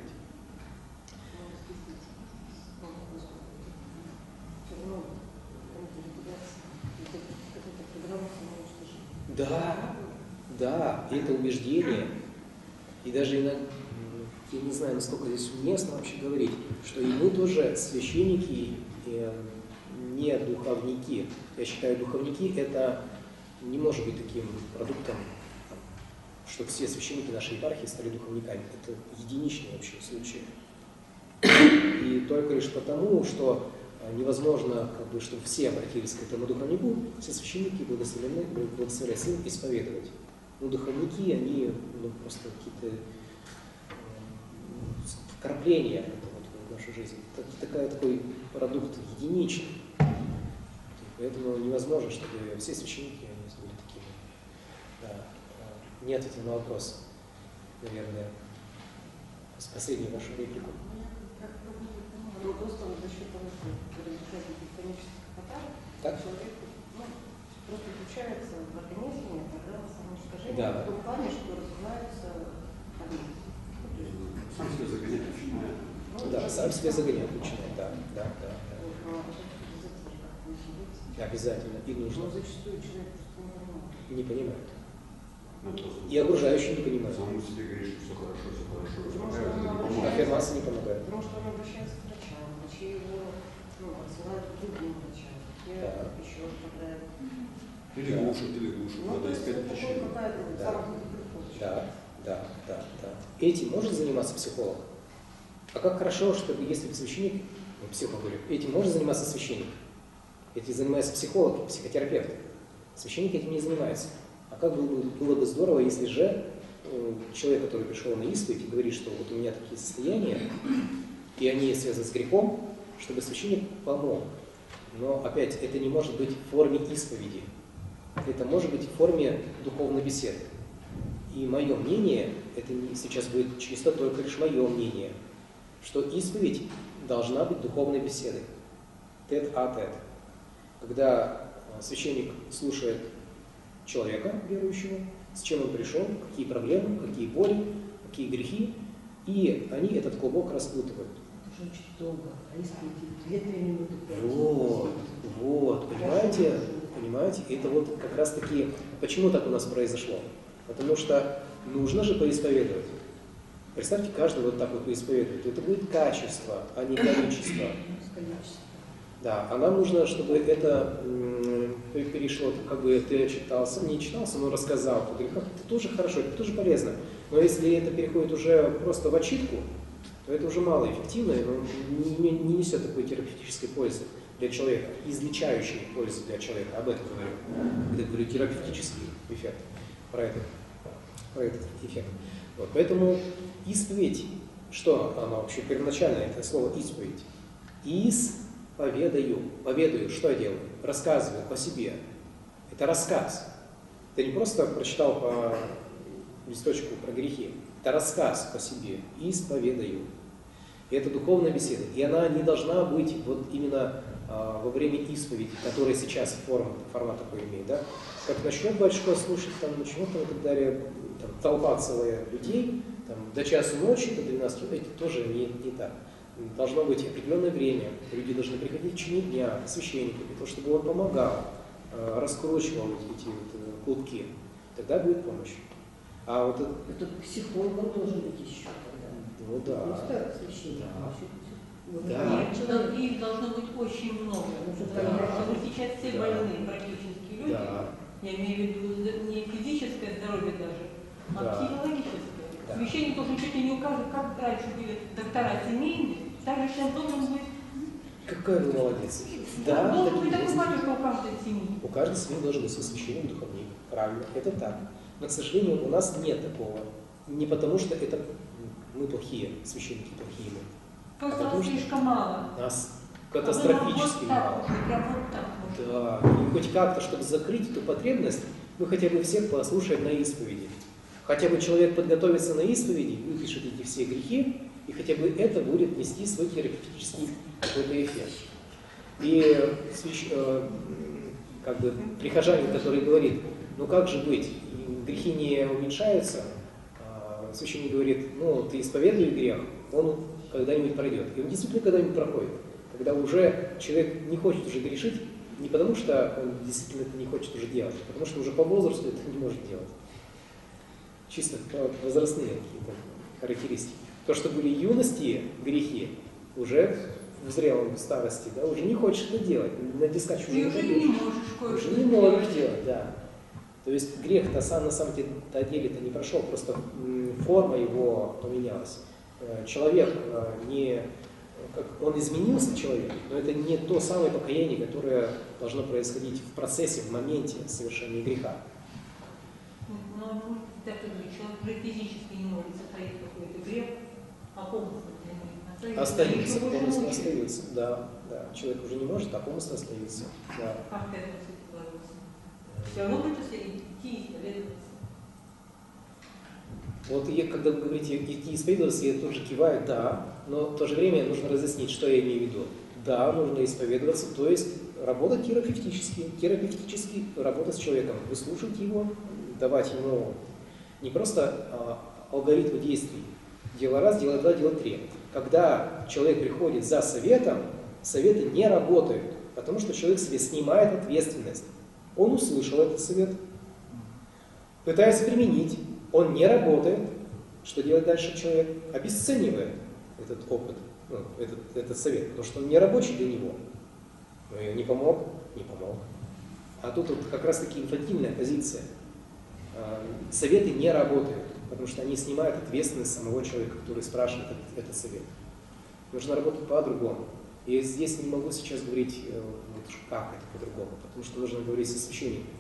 Да, это убеждение. И даже иногда, я не знаю, насколько здесь уместно вообще говорить, что и мы тоже священники, не духовники. Я считаю, духовники это не может быть таким продуктом, что все священники нашей епархии стали духовниками. Это единичный вообще случай. И только лишь потому, что невозможно, чтобы все обратились к этому духовнику, все священники благословляются им исповедовать. Но духовники, они просто какие-то вкрапления в нашу жизнь. Это такой продукт единичный. Поэтому невозможно, чтобы все священники они были такими. Да. Не ответил на вопрос, наверное, с последней вашу реплику. Ну, просто за счет того, что разрешает панических атак, человек просто включается в организме, тогда самоуничтожение, в том плане, что развивается болезнь. Сам себя загонять начинает. Да, сам себя загонять начинает, да. Обязательно, и нужно. Но зачастую человек просто не понимает. И окружающие не понимают. Самому себе говорит, что все хорошо, Аффирмации не помогают. Потому что он обращается к врачам, врачи его отсылают к другим врачам. Еще попадают. Или глушат, надо искать причину. Да. Этим может заниматься психолог? А как хорошо, чтобы если священник, психолог говорю, этим может заниматься священник? Этим занимается психолог, психотерапевт. Священник этим не занимается. А как было бы здорово, если же человек, который пришел на исповедь и говорит, что вот у меня такие состояния, и они связаны с грехом, чтобы священник помог. Но опять, это не может быть в форме исповеди. Это может быть в форме духовной беседы. И мое мнение, это сейчас будет чисто только лишь мое мнение, что исповедь должна быть духовной беседой. Тет-а-тет. Когда священник слушает человека верующего, с чем он пришел, какие проблемы, какие боли, какие грехи, и они этот клубок распутывают. Уже очень долго, а исповедь 2-3 минуты. Вот, понимаете, это вот как раз таки, почему так у нас произошло? Потому что нужно же поисповедовать. Представьте, каждый вот так вот поисповедует. Это будет качество, а не количество. Да, а нам нужно, чтобы это перешло, как бы ты читался, не читался, но рассказал. Ты говоришь, это тоже хорошо, это тоже полезно. Но если это переходит уже просто в отчитку, то это уже малоэффективно, но не несет такой терапевтической пользы для человека, излечающей пользы для человека. Об этом говорю. Это говорю терапевтический эффект, про этот эффект. Вот, поэтому исповедь, что она вообще первоначально, это слово исповедь. Поведаю, что я делаю? Рассказываю о себе. Это рассказ. Ты не просто прочитал по листочку про грехи. Это рассказ о себе. Исповедаю. И это духовная беседа. И она не должна быть вот именно во время исповеди, которая сейчас формат такой имеет. Да? Как начнет батюшка слушать, начнет и так далее, толпа целая людей, до часу ночи, до 12, это тоже не так. Должно быть определенное время, люди должны приходить в течение дня к священнику, для того, чтобы он помогал, раскручивал эти клубки. Тогда будет помощь. А вот это психологом должен быть еще тогда. Ну да. Просто священник. Да. Их должно быть очень много. Потому что сейчас все больные практически люди. Да. Я имею в виду не физическое здоровье даже, а психологическое. Да. Священник должен чуть ли не указывать, как раньше были доктора семейные, так же сейчас должен быть. Какая вы молодец. Да, должен быть такой батюшка у каждой семьи. У каждой семьи должен быть свой священник, духовник. Правильно, это так. Но, к сожалению, у нас нет такого. Не потому что это мы плохие, священники плохие мы. Просто потому что слишком мало. Нас катастрофически мало. Да, и хоть как-то, чтобы закрыть эту потребность, мы хотя бы всех послушаем на исповеди. Хотя бы человек подготовится на исповеди, выпишет эти все грехи, и хотя бы это будет нести свой терапевтический какой-то эффект. И как бы прихожанин, который говорит, ну как же быть, грехи не уменьшаются, священник говорит, ну ты исповедуй грех, он когда-нибудь пройдет. И он действительно когда-нибудь проходит. Когда уже человек не хочет уже грешить, не потому что он действительно это не хочет уже делать, а потому что уже по возрасту это не может делать. Чисто возрастные какие-то характеристики. То, что были юности грехи, уже в зрелом старости, да, уже не хочешь это делать, натискать уже не можешь уже не можешь делать, да. То есть грех-то сам на самом деле-то не прошел, просто форма его поменялась. Человек он изменился, человек, но это не то самое покаяние, которое должно происходить в процессе, в моменте совершения греха. Но может так и быть, человек уже физически не может сохранить какой-то грех, а помыслы остаются, помыслы остаются, да. Человек уже не может, а помыслы остаются. Да. Как это сложится? Все равно придется идти исповедоваться. Вот когда вы говорите идти исповедоваться, я тоже киваю, да, но в то же время нужно разъяснить, что я имею в виду. Да, нужно исповедоваться, то есть работать терапевтически работать с человеком, выслушать его, давать ему не просто алгоритмы действий, дело раз, дело два, дело три. Когда человек приходит за советом, советы не работают, потому что человек себе снимает ответственность. Он услышал этот совет, пытается применить, он не работает. Что делает дальше человек? Обесценивает этот опыт, этот совет, потому что он не рабочий для него. Не помог? Не помог. А тут вот как раз таки инфантильная позиция. Советы не работают, потому что они снимают ответственность самого человека, который спрашивает этот совет. Нужно работать по-другому. И здесь не могу сейчас говорить, как это по-другому, потому что нужно говорить со священниками.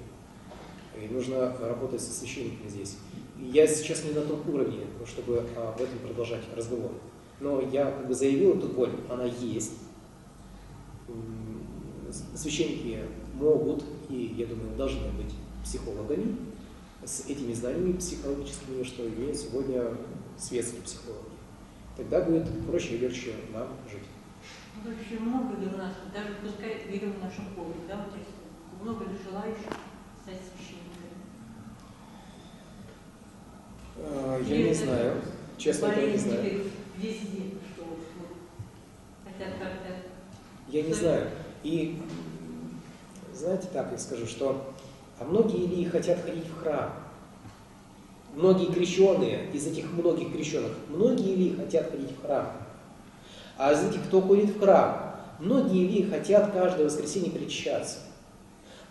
И нужно работать со священниками здесь. Я сейчас не на том уровне, чтобы в этом продолжать разговор. Но я как бы заявил эту боль, она есть. Священники могут и, я думаю, должны быть психологами с этими знаниями психологическими, что имеют сегодня светские психологи. Тогда будет проще и легче нам жить. Очень много ли у нас, даже пускай верим в нашем городе, да, вот есть много ли желающих стать священниками? Я не знаю. Честно говоря, не знаю. Везде, что хотят как-то. Я не знаю. И знаете, так я скажу, что многие ли хотят ходить в храм? Многие крещеные, из этих многих крещеных, многие ли хотят ходить в храм? А из этих, кто ходит в храм, многие ли хотят каждое воскресенье причащаться?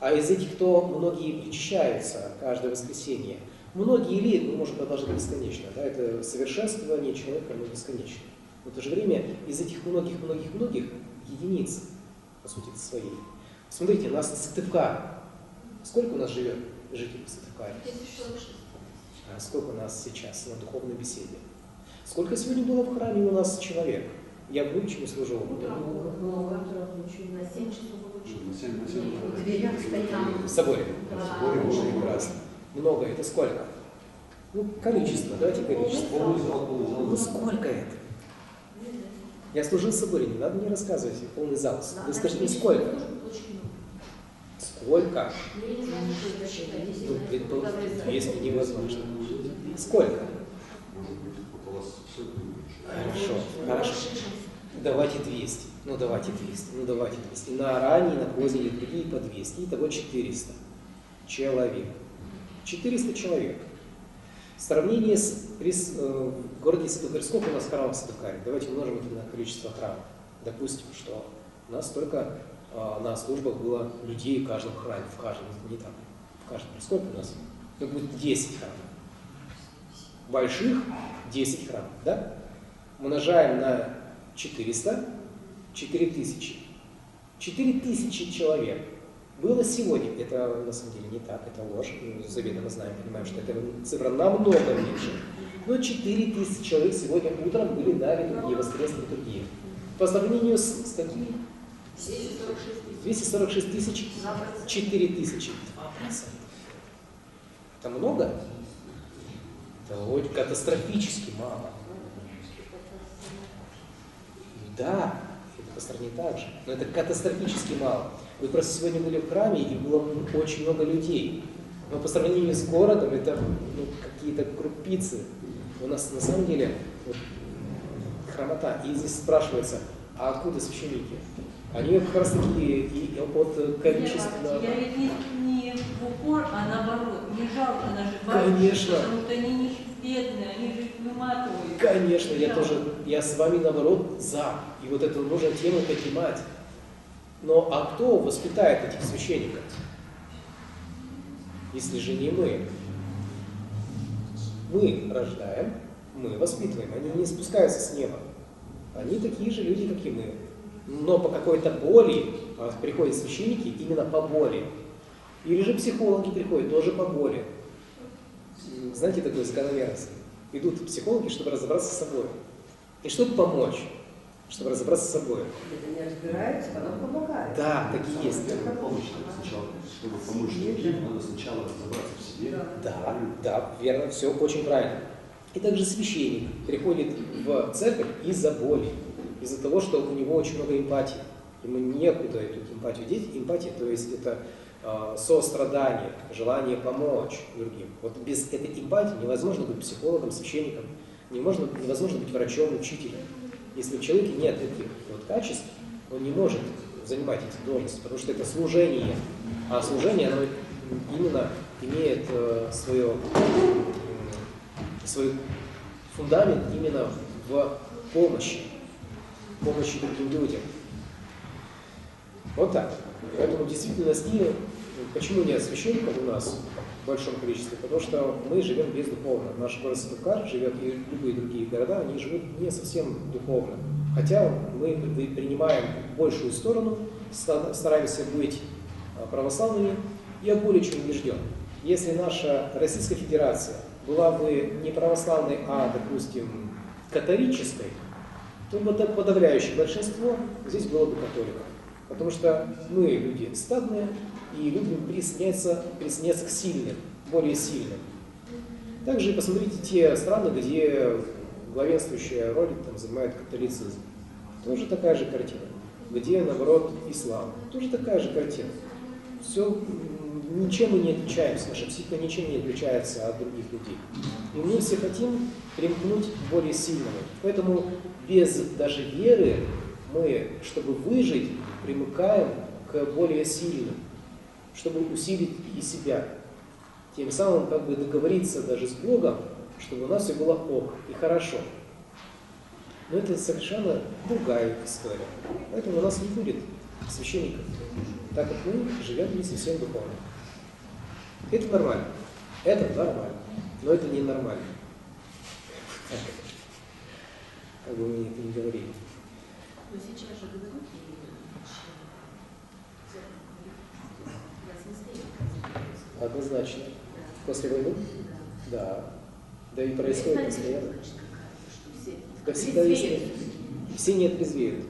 А из этих, кто многие причащаются каждое воскресенье, многие ли, мы можем продолжать бесконечно, да, это совершенствование человека, оно бесконечно. Но в то же время из этих многих-многих-многих единиц, по сути, своей. Смотрите, у нас Сыктывкар. Сколько у нас живет жителей Сыктывкара? А сколько у нас сейчас на духовной беседе? Сколько сегодня было в храме у нас человек? Я в Лучине служил. Много. На 7 часов На 7. в дверях стояли. В соборе. В соборе было Прекрасно. Много. Это сколько? Ну, количество. Давайте количество. Ну, сколько это? Я служил в соборе, не надо мне рассказывать. Полный зал. Вы скажите мне, сколько? Сколько? Ну, 200 невозможно. Сколько? Хорошо. Давайте 200. Ну, давайте 200. На ранней, на поздней литургии по 200. Итого 400 человек. 400 человек. В сравнении с в городе Сыктывкар, сколько у нас храмов в Сыктывкаре? Давайте умножим это на количество храмов. Допустим, что у нас только на службах было людей в каждом храме, в каждом. Сколько у нас? Ну, будет 10 храмов. Больших 10 храмов, да? Умножаем на 400, 4000. 4000 человек. Было сегодня, это на самом деле не так, это ложь, мы заведомо знаем, понимаем, что эта цифра намного меньше. Но 4000 человек сегодня утром были на литургии, воскресной литургии. По сравнению с какими? 246 тысяч, 4000, 2%. Это много? Это катастрофически мало. Да, это по стране так же, но это катастрофически мало. Вы просто сегодня были в храме, и было очень много людей. Но по сравнению с городом, это какие-то крупицы. У нас на самом деле вот, хромота. И здесь спрашивается, а откуда священники? Они как раз таки и от количества... Я ведь не в упор, а наоборот. Не жалко наших Конечно. Потому что они не бедные, они же их выматывают. Конечно, я с вами наоборот за. И вот эту нужно тему поднимать. Но а кто воспитает этих священников? Если же не мы. Мы рождаем, мы воспитываем. Они не спускаются с неба. Они такие же люди, как и мы. Но по какой-то боли приходят священники именно по боли. Или же психологи приходят тоже по боли. Знаете такую закономерность? Идут психологи, чтобы разобраться с собой. И чтобы помочь, чтобы разобраться с собой. Это не разбираются, потом помогают. Да, так и есть. Сначала, чтобы помочь другим, надо сначала разобраться в себе. Да, верно, все очень правильно. И также священник приходит в церковь из-за боли, из-за того, что у него очень много эмпатии. Ему некуда эту эмпатию деть. Эмпатия, то есть это сострадание, желание помочь другим. Вот без этой эмпатии невозможно быть психологом, священником, невозможно быть врачом, учителем. Если у человека нет этих вот качеств, он не может занимать эти должности, потому что это служение. А служение, оно именно имеет свой фундамент именно в помощи другим людям. Вот так. Поэтому в действительности, почему нет священников у нас в большом количестве? Потому что мы живем бездуховно. Наш город Сыктывкар живет, и любые другие города, они живут не совсем духовно. Хотя мы принимаем большую сторону, стараемся быть православными. Я более чем убежден. Если наша Российская Федерация была бы не православной, а, допустим, католической, то подавляющее большинство здесь было бы католиков. Потому что мы люди стадные и любим присоединяться к сильным, более сильным. Также посмотрите те страны, где главенствующая роль там занимает католицизм. Тоже такая же картина. Где, наоборот, ислам. Тоже такая же картина. Все, ничем мы не отличаемся, наша психика ничем не отличается от других людей. И мы все хотим примкнуть к более сильному. Поэтому без даже веры мы, чтобы выжить, примыкаем к более сильным, чтобы усилить и себя. Тем самым как бы договориться даже с Богом, чтобы у нас все было ок и хорошо. Но это совершенно другая история. Поэтому у нас не будет священников, так как мы живем не совсем духовно. Это нормально. Это нормально. Но это не нормально. Как бы мы это ни говорили. Но сейчас же говорят, Однозначно. После войны? Да. Да и происходит постоянно. Да всегда есть. Все не отрезвеют.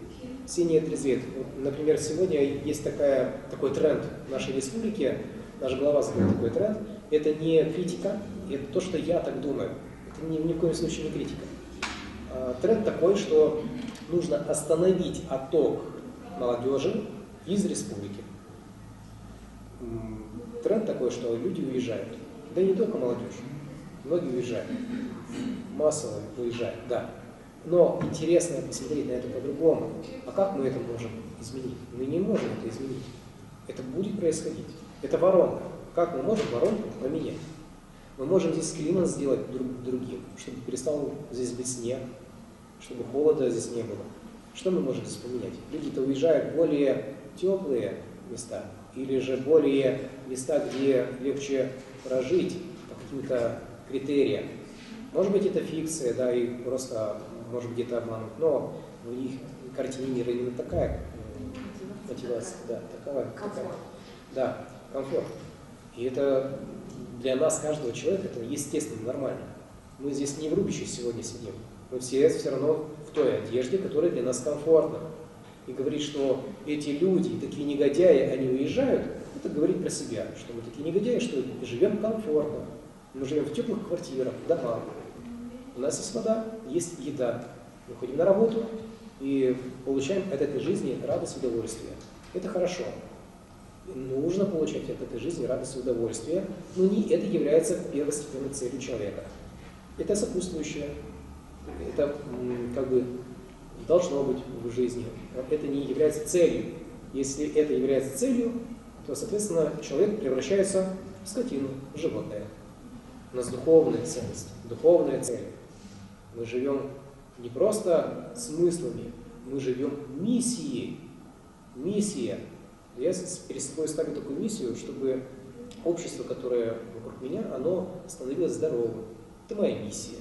Все не отрезвеют. Вот, например, сегодня есть такой тренд в нашей республике, наш глава задал такой тренд. Это не критика, это то, что я так думаю. Это ни в коем случае не критика. Тренд такой, что нужно остановить отток молодежи из республики. Тренд такой, что люди уезжают. Да и не только молодежь. Многие уезжают. Массово уезжают, да. Но интересно посмотреть на это по-другому. А как мы это можем изменить? Мы не можем это изменить. Это будет происходить. Это воронка. Как мы можем воронку поменять? Мы можем здесь климат сделать другим, чтобы перестал здесь быть снег, чтобы холода здесь не было. Что мы можем здесь поменять? Люди-то уезжают в более теплые места, или же более места, где легче прожить по каким-то критериям. Может быть, это фикция, да, и просто, может, где-то обманут, но в их картине мира именно такая мотивация, да, такая. Да, комфорт. И это для нас, каждого человека, это естественно, нормально. Мы здесь не в рубище сегодня сидим. Мы все равно в той одежде, которая для нас комфортна. И говорить, что эти люди, такие негодяи, они уезжают, это говорить про себя, что мы такие негодяи, что живем комфортно. Мы живем в теплых квартирах, в домах. У нас есть вода, есть еда. Мы ходим на работу и получаем от этой жизни радость и удовольствие. Это хорошо. Нужно получать от этой жизни радость и удовольствие, но не это является первостепенной целью человека. Это сопутствующее. Это как бы должно быть в жизни. Но это не является целью. Если это является целью, то, соответственно, человек превращается в скотину, в животное. У нас духовная ценность, духовная цель. Мы живем не просто смыслами, мы живем миссией. Миссия. Я перед собой ставлю такую миссию, чтобы общество, которое вокруг меня, оно становилось здоровым. Это моя миссия.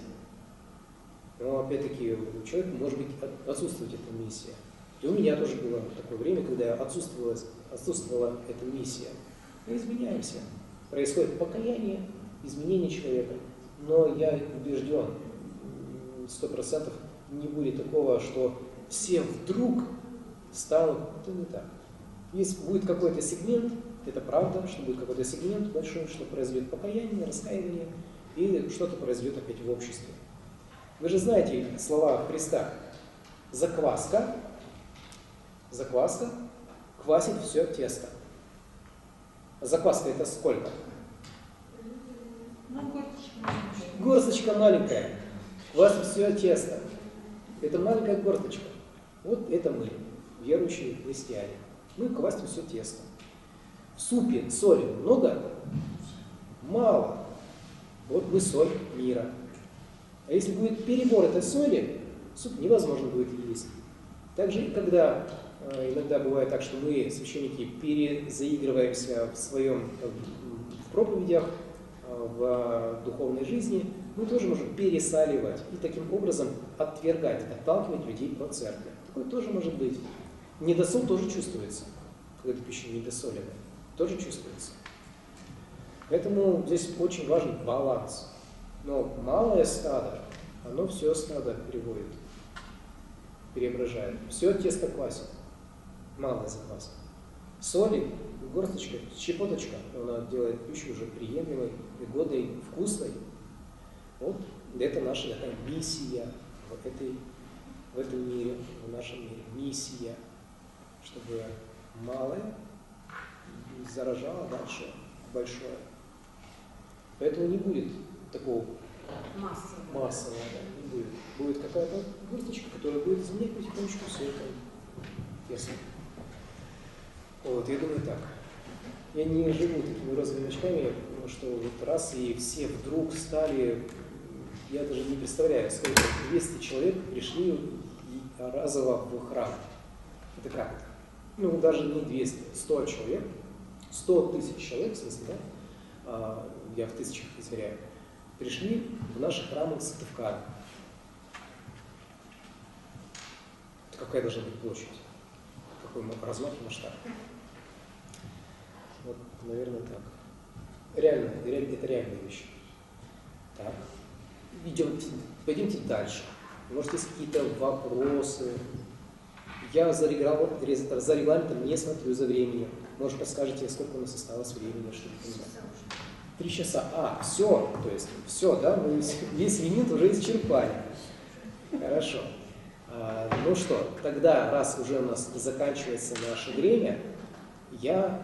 Но опять-таки у человека может быть отсутствовать эта миссия. И у меня тоже было такое время, когда отсутствовала эта миссия. Мы изменяемся. Происходит покаяние, изменение человека. Но я убежден, 100% не будет такого, что все вдруг станут. Это не так. Если будет какой-то сегмент, это правда, что будет какой-то сегмент большой, что произойдет покаяние, раскаивание, и что-то произойдет опять в обществе. Вы же знаете слова Христа. Закваска квасит все тесто. Закваска это сколько? Ну, горсточка. Горсточка маленькая. Квасит все тесто. Это маленькая горсточка. Вот это мы, верующие христиане. Мы квасим все тесто. В супе соли много? Мало. Вот мы соль мира. А если будет перебор этой соли, суп невозможно будет есть. Также, когда иногда бывает так, что мы, священники, перезаигрываемся в проповедях, в духовной жизни, мы тоже можем пересаливать и таким образом отвергать, отталкивать людей от церкви. Такое тоже может быть. Недосол тоже чувствуется, когда пища недосоленная, тоже чувствуется. Поэтому здесь очень важен баланс. Но малое стадо, оно все стадо переводит, преображает. Все тесто квасит, малое заквасит. Соли, горсточка, щепоточка, она делает пищу уже приемлемой, пригодной, вкусной. Вот это наша такая миссия в этом мире, в нашем мире. Миссия, чтобы малое заражало дальше большое. Поэтому не будет такого массового, да, не будет. Будет какая-то горсточка, которая будет изменять потихонечку все это тесто. Вот, я думаю так. Я не живу такими розовыми очками, потому что вот раз и все вдруг стали, я даже не представляю, сколько 200 человек пришли разово в храм. Это как это? Ну, даже не 200, 100 человек, 100 тысяч человек, в смысле, да? Я в тысячах измеряю, пришли в наши храмы Сыктывкара. Какая должна быть площадь? Какой размах и масштаб? Вот, наверное, так. Реально, это реальная вещь. Так. Пойдемте дальше. Может, есть какие-то вопросы? Я за регламентом не смотрю за временем. Может, подскажете, сколько у нас осталось времени, чтобы понимать? 3 часа. Все. То есть, все, да? Мы весь лимит уже исчерпали. Хорошо. Ну что, тогда, раз уже у нас заканчивается наше время, я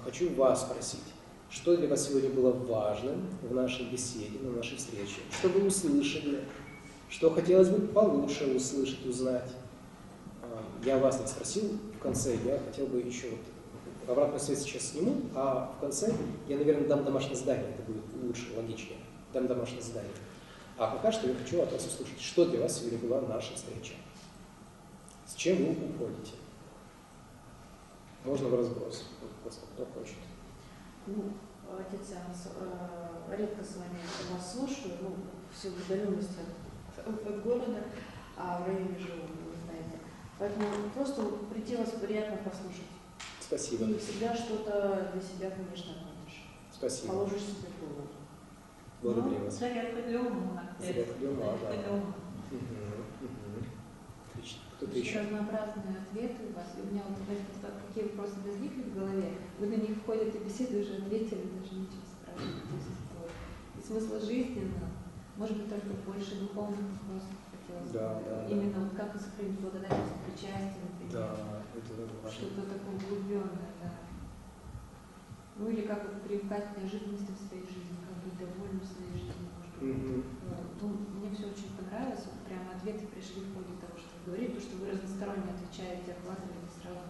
хочу вас спросить, что для вас сегодня было важным в нашей беседе, на нашей встрече? Что вы услышали? Что хотелось бы получше услышать, узнать? Я вас не спросил в конце, я хотел бы еще обратную связь сейчас сниму, а в конце я, наверное, дам домашнее задание, это будет лучше, логичнее. Дам домашнее задание. А пока что я хочу от вас услышать, что для вас сегодня была наша встреча. С чем вы уходите? Можно в разброс, кто хочет. Ну, отец Иоанн, редко с вами вас слушаю, в силу удаленности от города, а в районе живу, вы знаете. Поэтому просто прийти вас приятно послушать. Спасибо. И всегда что-то для себя, конечно, найдешь. Спасибо. Положишь себе в голову. Благодарю вас. Зарядка для ума. Зарядка для ума, да. Зарядка для ума. Отлично. Кто-то Очень еще? разнообразные ответы у вас. И у меня вот какие вопросы возникли в голове. Вы на них в ходе этой беседы уже ответили, даже ничего страшного. То есть вот, и смысла жизни, может быть, только больше духовных вопросов хотелось. Да. Именно вот как сохранить благодарность, причастие, например. Да, это важно. Что-то такое углубленное, да. Ну или как вот привыкать к неожиданностям в своей жизни, как быть довольным своей жизнью, может быть. Ну, мне все очень понравилось, вот прямо ответы пришли в ходе того, что вы говорили, то, что вы разносторонне отвечаете, охватываете сразу,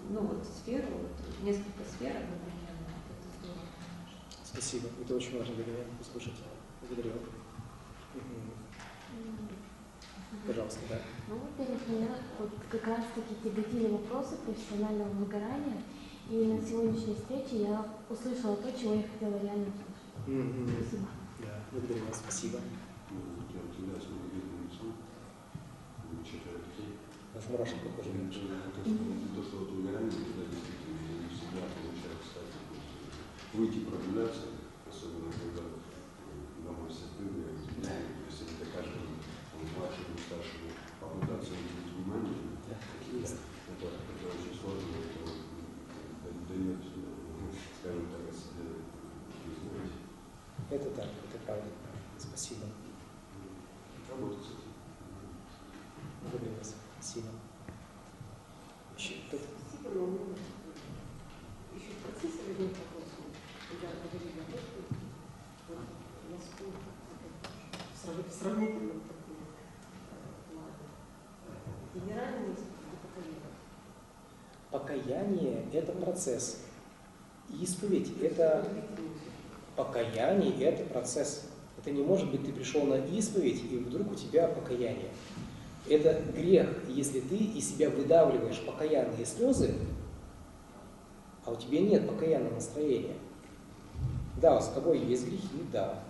ну вот сферу, вот, несколько сфер одновременно, это здорово, конечно. Спасибо, это очень важно для меня услышать. Благодарю. Пожалуйста, да. Ну, во-первых, меня вот как раз таки тяготили вопросы профессионального выгорания. И на сегодняшней встрече я услышала то, чего я хотела реально услышать. Спасибо. Да, благодарю вас, спасибо. Ваш мурашек похож на То, что вот выгорание, когда действительно не всегда получается, кстати, выйти прогуляться, особенно когда домой все стыдно, если это каждому младшему, старшему попытаться уделить внимание, это очень сложно, это дает, скажем так, о себе узнать. Это так, это правда. Спасибо. Работать с этим. Благодарю вас. Спасибо. Еще кто-то? Спасибо, но еще в процессе возник вопрос, когда говорили о том, что вот насколько в сравнительном таком плане генеральный Покаяние – это процесс. Исповедь – это покаяние, это процесс. Это не может быть, ты пришел на исповедь, и вдруг у тебя покаяние. Это грех, если ты из себя выдавливаешь покаянные слезы, а у тебя нет покаянного настроения. Да, с тобой есть грехи, да.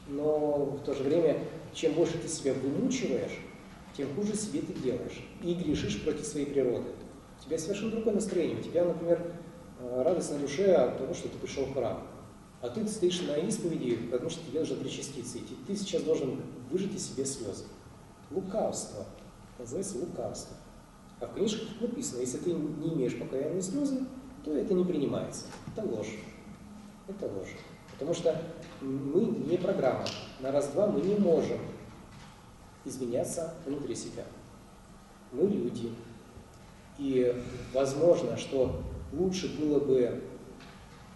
Но в то же время, чем больше ты себя вымучиваешь, тем хуже себе ты делаешь. И грешишь против своей природы. У тебя совершенно другое настроение. У тебя, например, радость на душе от того, что ты пришел в храм. А ты стоишь на исповеди, потому что тебе нужно причаститься. И ты сейчас должен выжать из себя слезы. Лукавство. Называется лукавство. А в книжках написано, если ты не имеешь покаянные слезы, то это не принимается. Это ложь. Это ложь. Потому что мы не программа. На раз-два мы не можем изменяться внутри себя. Мы люди. И возможно, что лучше было бы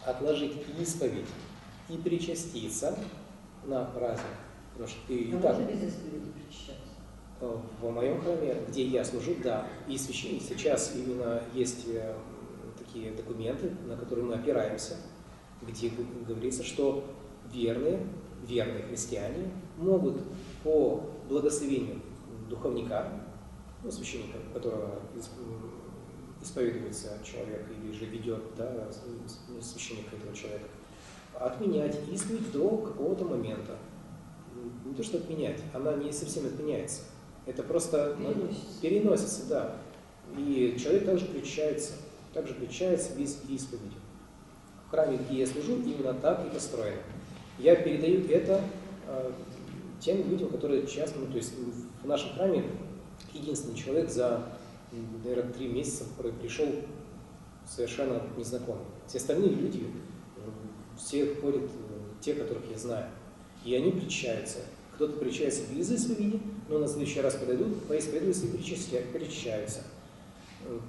отложить исповедь и причаститься на праздник. Потому что ты и так... Можно без исповеди причащаться? В моем храме, где я служу, да. И священник сейчас именно есть такие документы, на которые мы опираемся, где говорится, что верные христиане могут по благословению духовника, ну, священника, которого исповедуется человек или же ведет, да, священника этого человека, отменять исповедь до какого-то момента. Не то, что отменять, она не совсем отменяется. Это просто переносится, да. И человек также причащается без исповеди. В храме, где я служу, именно так и построено. Я передаю это тем людям, которые часто, ну, то есть в нашем храме единственный человек за, наверное, 3 месяца, который пришел совершенно незнакомый. Все остальные люди, все ходят, те, которых я знаю. И они причащаются. Кто-то причащается без исповеди, но на следующий раз подойдут, поисповедуются и причащаются.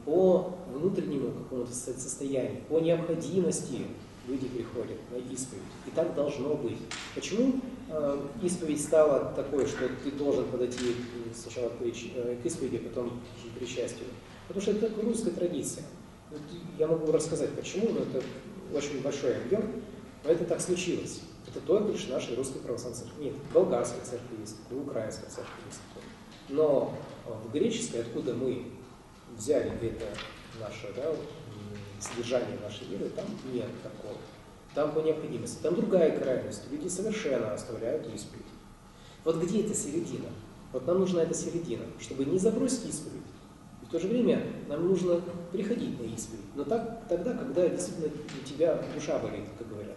По внутреннему какому-то состоянию, по необходимости люди приходят на исповедь. И так должно быть. Почему исповедь стала такой, что ты должен подойти сначала к исповеди, а потом к причастию? Потому что это русская традиция. Я могу рассказать почему, но это очень большой объем, но это так случилось. Это только лишь нашей русской православной церкви. Нет, болгарская церковь есть, и украинская церковь есть. Но в греческой, откуда мы взяли это наше, да, содержание нашей веры, там нет такого. Там по необходимости. Там другая крайность. Люди совершенно оставляют исповедь. Вот где эта середина? Вот нам нужна эта середина, чтобы не забросить исповедь. И в то же время нам нужно приходить на исповедь. Но тогда, когда действительно у тебя душа болит, как говорят.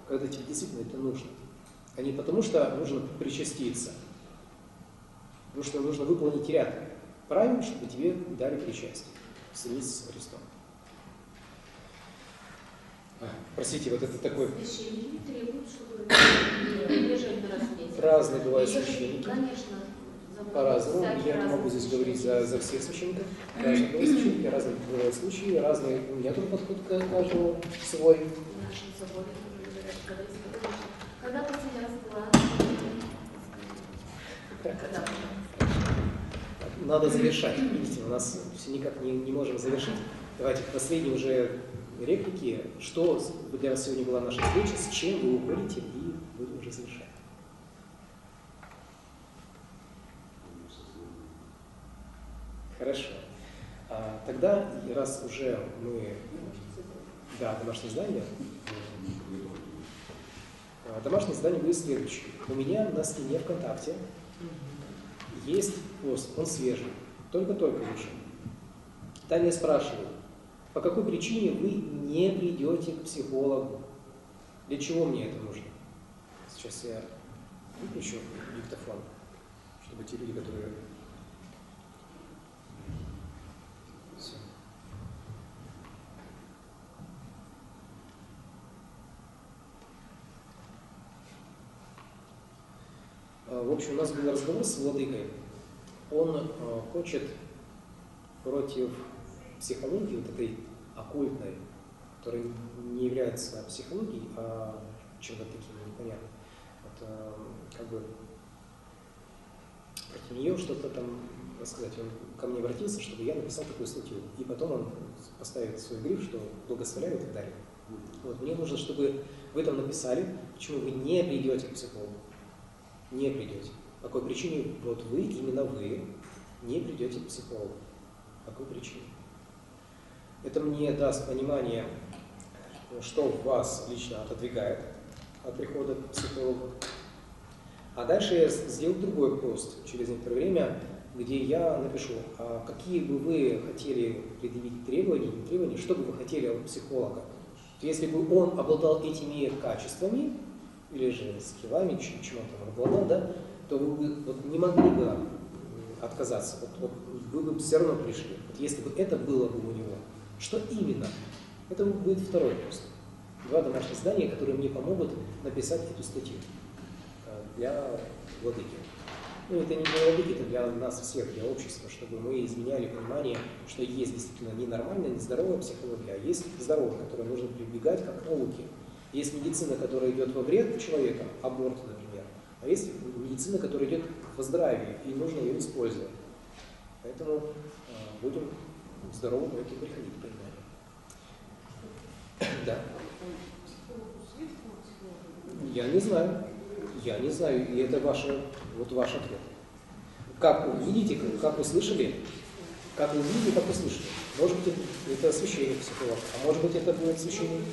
Когда тебе действительно это нужно. А не потому, что нужно причаститься. Потому что нужно выполнить ряд правил, чтобы тебе дали причастие. Соединиться с Христом. Простите, вот это такой... Священники требуют, чтобы ежегодно раз в месяц. Разные бывают священники. Конечно. По-разному. Я не могу здесь говорить за всех священников. Разные бывают священники, разные бывают случаи, разные. У меня тоже подход к каждому свой. В нашем соборе тоже говорят, когда последний раз была. Когда надо завершать. Видите, у нас все никак не можем завершить. Давайте к последней уже реплике. Что для вас сегодня была наша встреча, с чем вы уходите, и будем уже завершать. Хорошо. Тогда, раз уже мы... Да, домашнее задание. Домашнее задание будет следующее. У меня на стене ВКонтакте есть пост, он свежий, только-только вышел. Там я спрашиваю, по какой причине вы не придете к психологу? Для чего мне это нужно? Сейчас я выключу диктофон, чтобы те люди, которые... Все. В общем, у нас был разговор с владыкой. Он хочет против психологии, вот этой оккультной, которая не является психологией, а чем-то таким непонятным. Вот, как бы против нее что-то там рассказать. Он ко мне обратился, чтобы я написал такую статью. И потом он поставит свой гриф, что благословляю и так далее. Вот, мне нужно, чтобы вы там написали, почему вы не придете к психологу. Не придете. По какой причине вот вы, именно вы, не придете к психологу? По какой причине? Это мне даст понимание, что вас лично отодвигает от прихода к психологу. А дальше я сделаю другой пост через некоторое время, где я напишу, какие бы вы хотели предъявить требования, что бы вы хотели от психолога. Если бы он обладал этими качествами, или же скиллами, чего он там обладал, да, то вы бы вот не могли бы отказаться. Вот вы бы все равно пришли. Вот если бы это было бы у него. Что именно? Это будет второй пост. 2 домашних задания, которые мне помогут написать эту статью для владыки. Ну, это не для владыки, это для нас всех, для общества, чтобы мы изменяли понимание, что есть действительно ненормальная, нездоровая психология, а есть здоровая, которой нужно прибегать как к науке. Есть медицина, которая идет во вред человека, аборт, например, а есть медицина, которая идет во здравие, и нужно ее использовать. Поэтому будем к здоровому этому приходить, понимаете? Да. Я не знаю. Я не знаю, и это ваш ответ. Как вы видите, как вы слышали, как вы видите, как вы слышали. Может быть, это священник психолог, а может быть, это будет священник.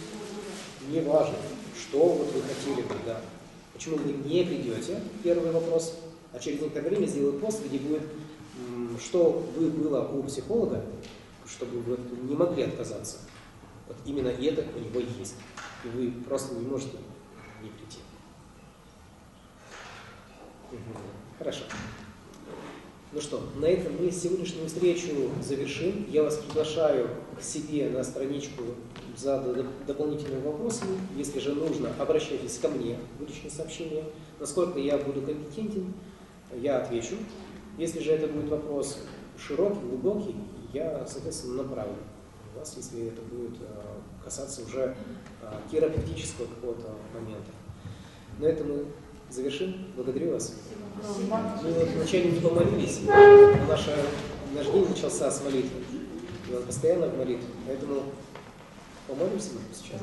Неважно, что вот вы хотели бы, да. Почему вы не придете, первый вопрос, а через некоторое время сделаю пост, где будет, что вы было у психолога, чтобы вы не могли отказаться. Вот именно это у него есть. И вы просто не можете не прийти. Хорошо. Ну что, на этом мы сегодняшнюю встречу завершим. Я вас приглашаю к себе на страничку за дополнительными вопросами. Если же нужно, обращайтесь ко мне в личные сообщения. Насколько я буду компетентен, я отвечу. Если же это будет вопрос широкий, глубокий, я, соответственно, направлю вас, если это будет касаться уже терапевтического какого-то момента. На этом мы завершим. Благодарю вас. Мы вот вначале не помолились, наш день начался с молитвы. И он постоянно в молитве. Поэтому помолимся сейчас.